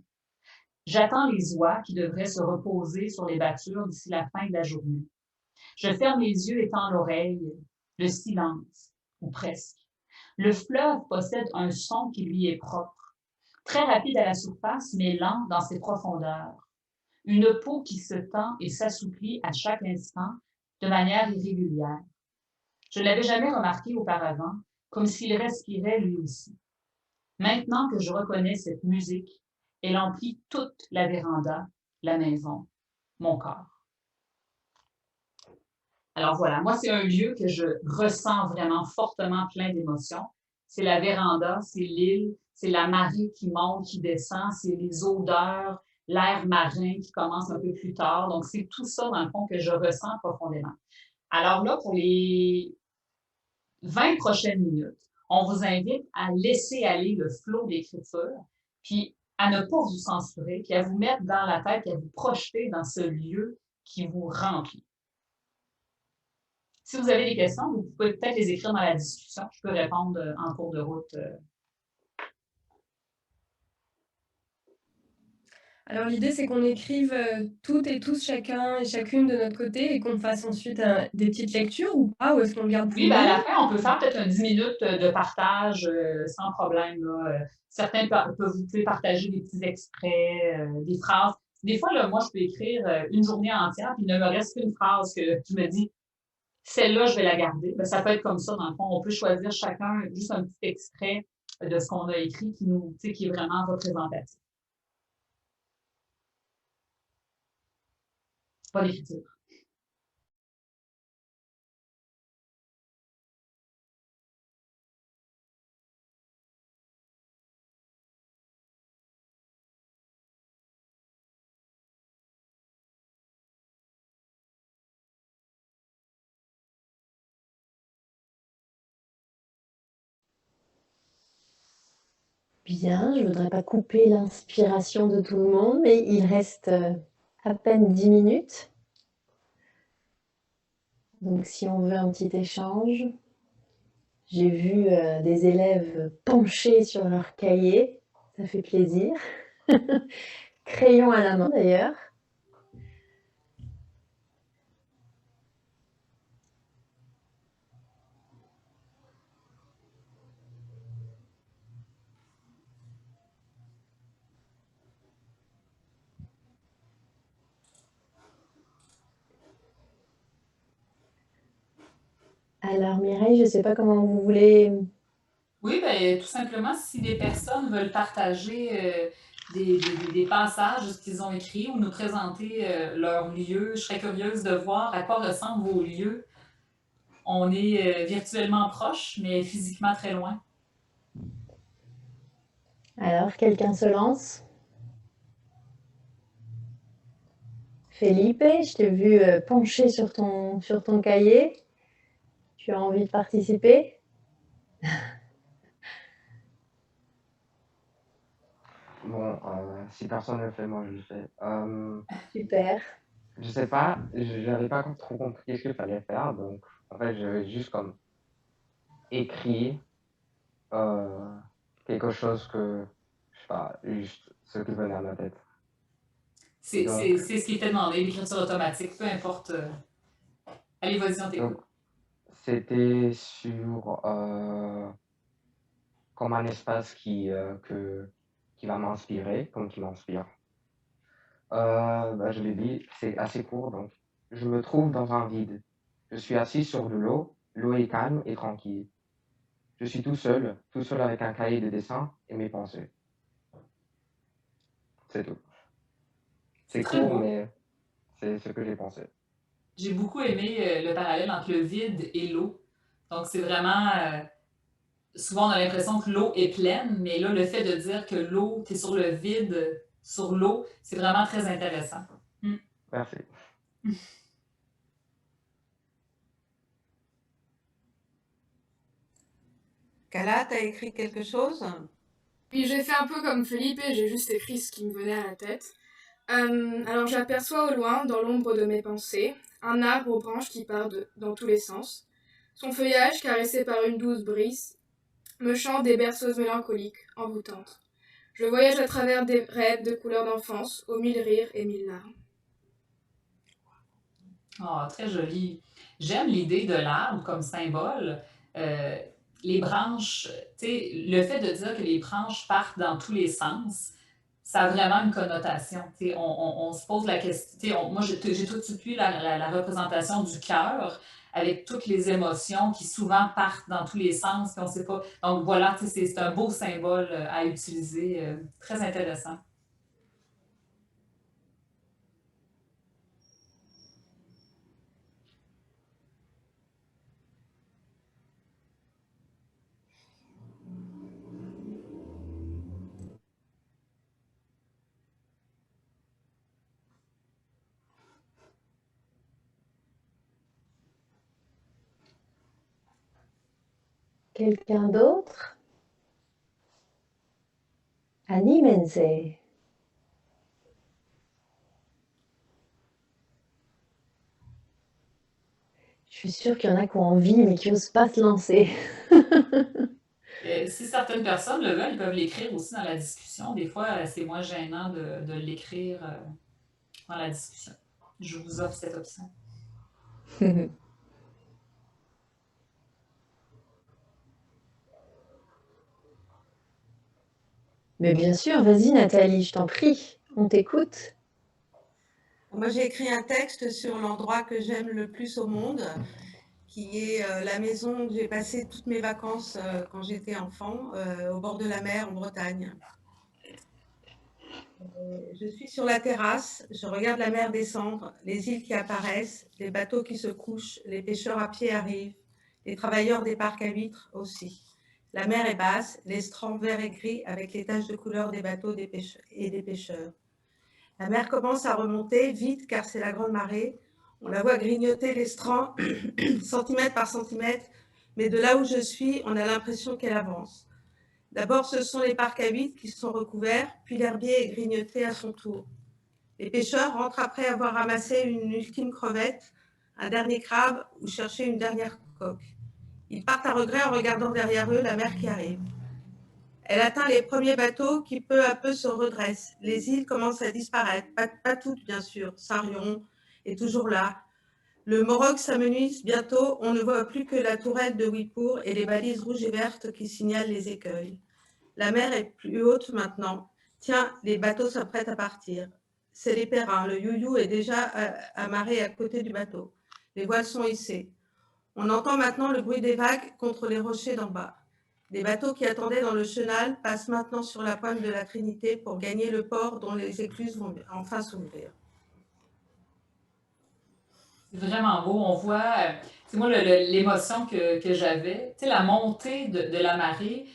J'attends les oies qui devraient se reposer sur les battures d'ici la fin de la journée. Je ferme les yeux et tends l'oreille, le silence, ou presque. Le fleuve possède un son qui lui est propre, très rapide à la surface, mais lent dans ses profondeurs. Une peau qui se tend et s'assouplit à chaque instant de manière irrégulière. Je ne l'avais jamais remarqué auparavant, comme s'il respirait lui aussi. Maintenant que je reconnais cette musique, elle emplit toute la véranda, la maison, mon corps. Alors voilà, moi, c'est un lieu que je ressens vraiment fortement plein d'émotions. C'est la véranda, c'est l'île, c'est la marée qui monte, qui descend, c'est les odeurs, l'air marin qui commence un peu plus tard. Donc, c'est tout ça, dans le fond, que je ressens profondément. Alors là, pour les 20 prochaines minutes, on vous invite à laisser aller le flot d'écriture, puis à ne pas vous censurer, puis à vous mettre dans la tête, puis à vous projeter dans ce lieu qui vous remplit. Si vous avez des questions, vous pouvez peut-être les écrire dans la discussion. Je peux répondre en cours de route. Alors l'idée, c'est qu'on écrive toutes et tous, chacun et chacune de notre côté, et qu'on fasse ensuite des petites lectures ou pas, ou est-ce qu'on le garde pour Oui, nous? ben à la fin, on peut faire peut-être un 10 minutes de partage sans problème, là. Certains vous pouvez partager des petits extraits, des phrases. Des fois, là, moi, je peux écrire une journée entière, puis il ne me reste qu'une phrase que je me dis, celle-là, je vais la garder. Ben, ça peut être comme ça, dans le fond. On peut choisir chacun juste un petit extrait de ce qu'on a écrit qui est vraiment représentatif. Pas d'écriture. Bien, je ne voudrais pas couper l'inspiration de tout le monde, mais il reste à peine 10 minutes. Donc si on veut un petit échange, j'ai vu des élèves penchés sur leur cahier, ça fait plaisir. Crayon à la main d'ailleurs. Alors Mireille, je ne sais pas comment vous voulez... Oui, ben, tout simplement, si des personnes veulent partager des passages de ce qu'ils ont écrit ou nous présenter leur lieu, je serais curieuse de voir à quoi ressemblent vos lieux. On est virtuellement proches, mais physiquement très loin. Alors, quelqu'un se lance? Felipe, je t'ai vu penché sur ton cahier. Tu as envie de participer? Bon, si personne ne le fait, moi je le fais. Super. Je sais pas, j'avais pas trop compris ce qu'il fallait faire, donc en fait j'avais juste comme écrit quelque chose que, je sais pas, juste ce qui venait à ma tête. C'est Donc, ce qui était demandé, l'écriture automatique, peu importe. Allez, vas-y, on t'écoute. donc c'était sur comme un espace qui va m'inspirer, comme qui m'inspire. Bah, je l'ai dit, c'est assez court, donc je me trouve dans un vide. Je suis assis sur de l'eau, l'eau est calme et tranquille. Je suis tout seul avec un cahier de dessin et mes pensées. C'est tout. C'est Très court, beau. mais c'est ce que j'ai pensé. J'ai beaucoup aimé le parallèle entre le vide et l'eau. Donc, c'est vraiment... souvent, on a l'impression que l'eau est pleine, mais là, le fait de dire que l'eau, tu es sur le vide, sur l'eau, c'est vraiment très intéressant. Merci. Kala, tu as écrit quelque chose? Oui, j'ai fait un peu comme Felipe, j'ai juste écrit ce qui me venait à la tête. Alors j'aperçois au loin, dans l'ombre de mes pensées, un arbre aux branches qui part dans tous les sens. Son feuillage, caressé par une douce brise, me chante des berceuses mélancoliques, envoûtantes. Je voyage à travers des rêves de couleurs d'enfance, aux 1000 rires et 1000 larmes. Oh, très joli. J'aime l'idée de l'arbre comme symbole. Euh, les branches, tu sais, le fait de dire que les branches partent dans tous les sens, ça a vraiment une connotation. Tu sais, on se pose la question. Tu sais, moi, j'ai tout de suite eu la représentation du cœur avec toutes les émotions qui souvent partent dans tous les sens, puis on sait pas. Donc voilà, tu sais, c'est un beau symbole à utiliser, très intéressant. Quelqu'un d'autre? Anímense. Je suis sûre qu'il y en a qui ont envie, mais qui n'osent pas se lancer. Si certaines personnes le veulent, ils peuvent l'écrire aussi dans la discussion. Des fois, c'est moins gênant de l'écrire dans la discussion. Je vous offre cette option. Mais bien sûr, vas-y Nathalie, je t'en prie, on t'écoute. Moi, j'ai écrit un texte sur l'endroit que j'aime le plus au monde, qui est la maison où j'ai passé toutes mes vacances quand j'étais enfant, au bord de la mer en Bretagne. Je suis sur la terrasse, je regarde la mer descendre, les îles qui apparaissent, les bateaux qui se couchent, les pêcheurs à pied arrivent, les travailleurs des parcs à huîtres aussi. La mer est basse, les strands verts et gris avec les taches de couleur des bateaux et des pêcheurs. La mer commence à remonter vite car c'est la grande marée. On la voit grignoter les strands centimètre par centimètre, mais de là où je suis, on a l'impression qu'elle avance. D'abord, ce sont les parcs à huîtres qui sont recouverts, puis l'herbier est grignoté à son tour. Les pêcheurs rentrent après avoir ramassé une ultime crevette, un dernier crabe ou cherché une dernière coque. Ils partent à regret en regardant derrière eux la mer qui arrive. Elle atteint les premiers bateaux qui peu à peu se redressent. Les îles commencent à disparaître, pas toutes bien sûr. Saint-Rion est toujours là. Le Morog s'amenuise bientôt, on ne voit plus que la tourelle de Ouipour et les balises rouges et vertes qui signalent les écueils. La mer est plus haute maintenant. Tiens, les bateaux s'apprêtent à partir. C'est les périns, le you-you est déjà amarré à côté du bateau. Les voiles sont hissées. On entend maintenant le bruit des vagues contre les rochers d'en bas. Les bateaux qui attendaient dans le chenal passent maintenant sur la pointe de la Trinité pour gagner le port dont les écluses vont enfin s'ouvrir. C'est vraiment beau. On voit, c'est moi, l'émotion que j'avais. Tu sais, la montée de la marée,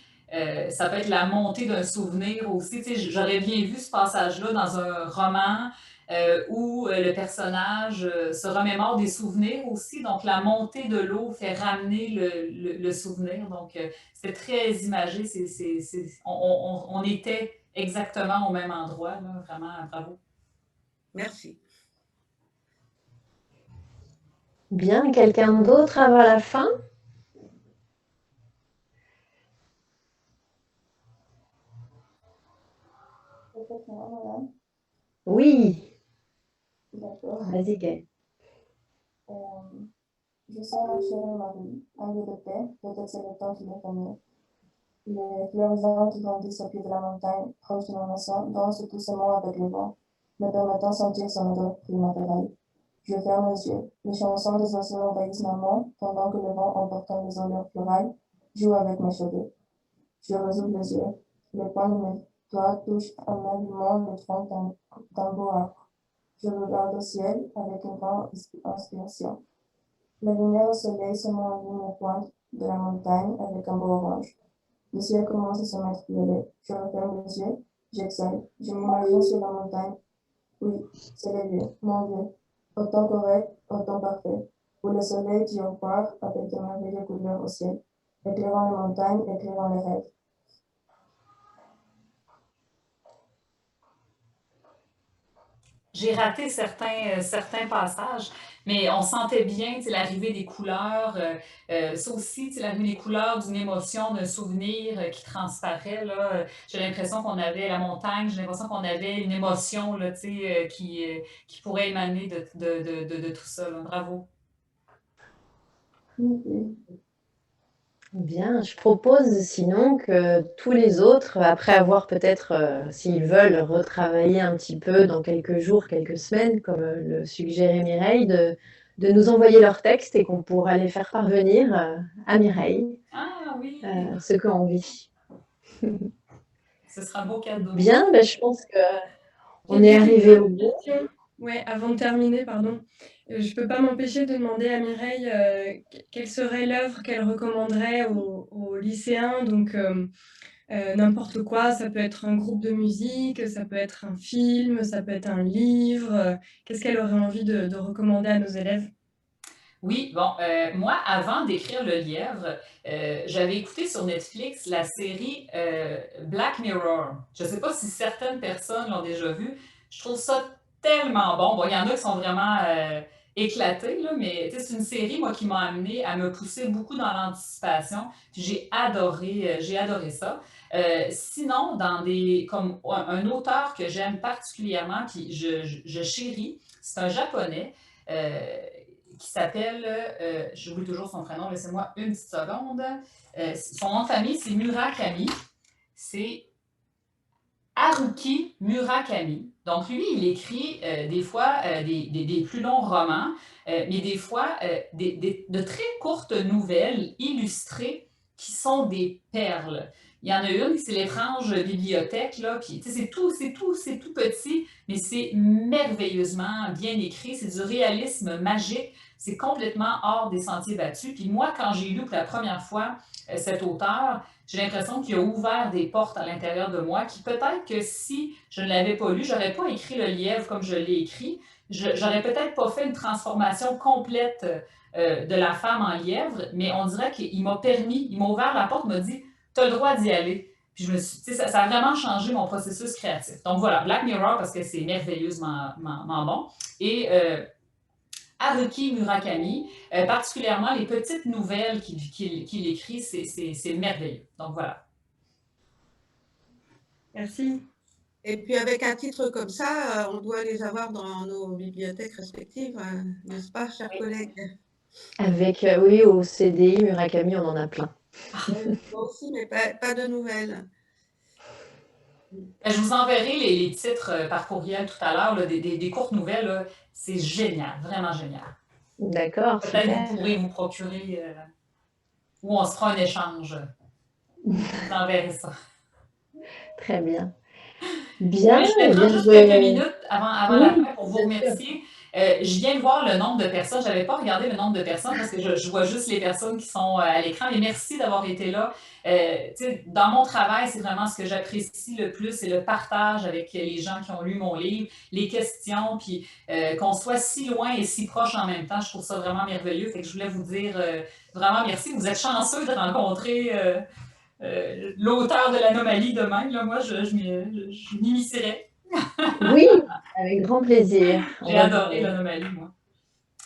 ça peut être la montée d'un souvenir aussi. Tu sais, j'aurais bien vu ce passage-là dans un roman où le personnage se remémore des souvenirs aussi. Donc, la montée de l'eau fait ramener le souvenir. Donc, c'est très imagé. On était exactement au même endroit. Là. Vraiment, bravo. Merci. Bien, quelqu'un d'autre avant la fin? Oui. D'accord. Vas-y, Gaëlle. Je sens ma chérie Marie, un lieu de paix, peut-être c'est le temps qui m'est venu. Les fleurs qui grandissent au pied de la montagne, proche de mon maison, dansent doucement avec le vent, me permettant de sentir son odeur primaverile. Je ferme les yeux. Les chansons des oiseaux envahissent ma main, pendant que le vent emportant les odeurs florales joue avec mes cheveux. Je résoudre les yeux. Les points de mes doigts touchent aimablement le tronc d'un beau arbre. Je regarde le ciel avec une grande inspiration. La lumière au soleil se met en ligne aux pointes de la montagne avec un beau orange. Le ciel commence à se mettre violet. Je referme les yeux, j'exhale. Je m'imagine sur la montagne. Oui, c'est le vieux, mon vieux. Autant correct, autant parfait. Où le soleil dit au revoir avec de merveilleuses couleurs au ciel, éclairant les montagnes, éclairant les rêves. J'ai raté certains passages, mais on sentait bien l'arrivée des couleurs. Ça aussi, l'arrivée des couleurs d'une émotion, d'un souvenir qui transparaît. Là. J'ai l'impression qu'on avait la montagne, j'ai l'impression qu'on avait une émotion là, qui pourrait émaner de tout ça. Là. Bravo. Bien, je propose sinon que tous les autres, après avoir peut-être, s'ils veulent, retravailler un petit peu dans quelques jours, quelques semaines, comme le suggérait Mireille, de nous envoyer leurs textes et qu'on pourra les faire parvenir à Mireille, Ah oui! ce qu'on vit. Ce sera un beau cadeau. Bien, ben, je pense qu'on est arrivé au bout. Ouais, avant de terminer, pardon, je ne peux pas m'empêcher de demander à Mireille quelle serait l'œuvre qu'elle recommanderait aux lycéens. Donc, n'importe quoi, ça peut être un groupe de musique, ça peut être un film, ça peut être un livre. Qu'est-ce qu'elle aurait envie de recommander à nos élèves? Oui, bon, moi, avant d'écrire Le Lièvre, j'avais écouté sur Netflix la série Black Mirror. Je ne sais pas si certaines personnes l'ont déjà vue. Je trouve ça tellement bon. Bon, il y en a qui sont vraiment éclatés, là, mais c'est une série, moi, qui m'a amené à me pousser beaucoup dans l'anticipation. Puis j'ai adoré ça. Sinon, comme un auteur que j'aime particulièrement, puis je chéris, c'est un japonais. Qui s'appelle, j'oublie toujours son prénom, laissez-moi une petite seconde. Son nom de famille, c'est Murakami. C'est Haruki Murakami. Donc, lui, il écrit des fois des plus longs romans, mais des fois de très courtes nouvelles illustrées qui sont des perles. Il y en a une, c'est l'étrange bibliothèque, là, c'est tout petit, mais c'est merveilleusement bien écrit. C'est du réalisme magique. C'est complètement hors des sentiers battus. Puis moi, quand j'ai lu pour la première fois cet auteur, j'ai l'impression qu'il a ouvert des portes à l'intérieur de moi qui peut-être que si je ne l'avais pas lu, j'aurais pas écrit Le Lièvre comme je l'ai écrit. J'aurais peut-être pas fait une transformation complète de la femme en lièvre, mais on dirait qu'il m'a ouvert la porte, m'a dit, tu as le droit d'y aller. Puis tu sais, ça a vraiment changé mon processus créatif. Donc voilà, Black Mirror parce que c'est merveilleusement bon. Et Haruki Murakami, particulièrement les petites nouvelles qu'il écrit, c'est merveilleux. Donc voilà. Merci. Et puis avec un titre comme ça, on doit les avoir dans nos bibliothèques respectives, n'est-ce pas, chers collègues? Avec, oui, au CDI Murakami, on en a plein. Moi aussi, mais pas de nouvelles. Je vous enverrai les titres par courriel tout à l'heure, des courtes nouvelles. C'est génial, vraiment génial. D'accord, Peut-être super. vous pourrez vous procurer, ou on se fera un échange. Je vous enverrai ça. Très bien. Bien, Je vais prendre juste quelques minutes avant la fin pour vous remercier. Je viens de voir le nombre de personnes. Je n'avais pas regardé le nombre de personnes parce que je vois juste les personnes qui sont à l'écran. Mais merci d'avoir été là. Dans mon travail, c'est vraiment ce que j'apprécie le plus, c'est le partage avec les gens qui ont lu mon livre, les questions, puis qu'on soit si loin et si proche en même temps. Je trouve ça vraiment merveilleux. Fait que je voulais vous dire vraiment merci. Vous êtes chanceux de rencontrer l'auteur de l'anomalie demain. Là, moi, je m'initierais. Oui, avec grand plaisir. J'ai adoré l'anomalie, moi.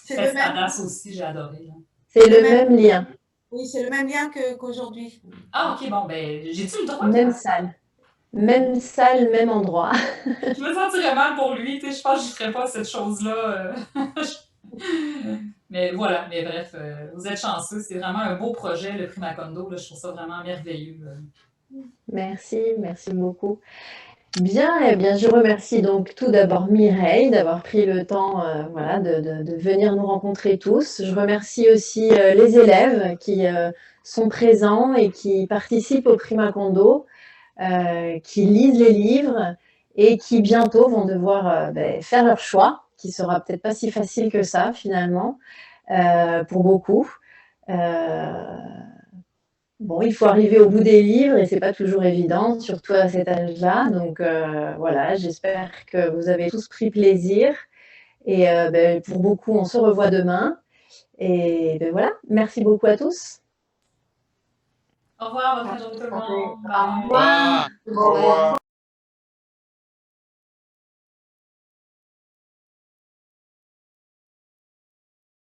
C'est le même. Aussi, j'ai adoré. Là. C'est le même lien. Oui, c'est le même lien qu'aujourd'hui. Ah, ok, bon, ben, j'ai-tu le droit? Même salle. Même salle, même endroit. Je me sentirais mal pour lui, tu sais, je pense que je ne ferais pas cette chose-là. Mais voilà, mais bref, vous êtes chanceux, c'est vraiment un beau projet, le prix Macondo, là, je trouve ça vraiment merveilleux. Merci, merci beaucoup. Bien, eh bien, je remercie donc tout d'abord Mireille d'avoir pris le temps voilà, de venir nous rencontrer tous. Je remercie aussi les élèves qui sont présents et qui participent au prix Macondo, qui lisent les livres et qui bientôt vont devoir faire leur choix, qui sera peut-être pas si facile que ça finalement pour beaucoup. Bon, il faut arriver au bout des livres et c'est pas toujours évident, surtout à cet âge-là. Donc voilà, j'espère que vous avez tous pris plaisir. Et pour beaucoup, on se revoit demain. Et voilà, merci beaucoup à tous. Au revoir, bonne journée tout le monde. Au revoir. Au revoir.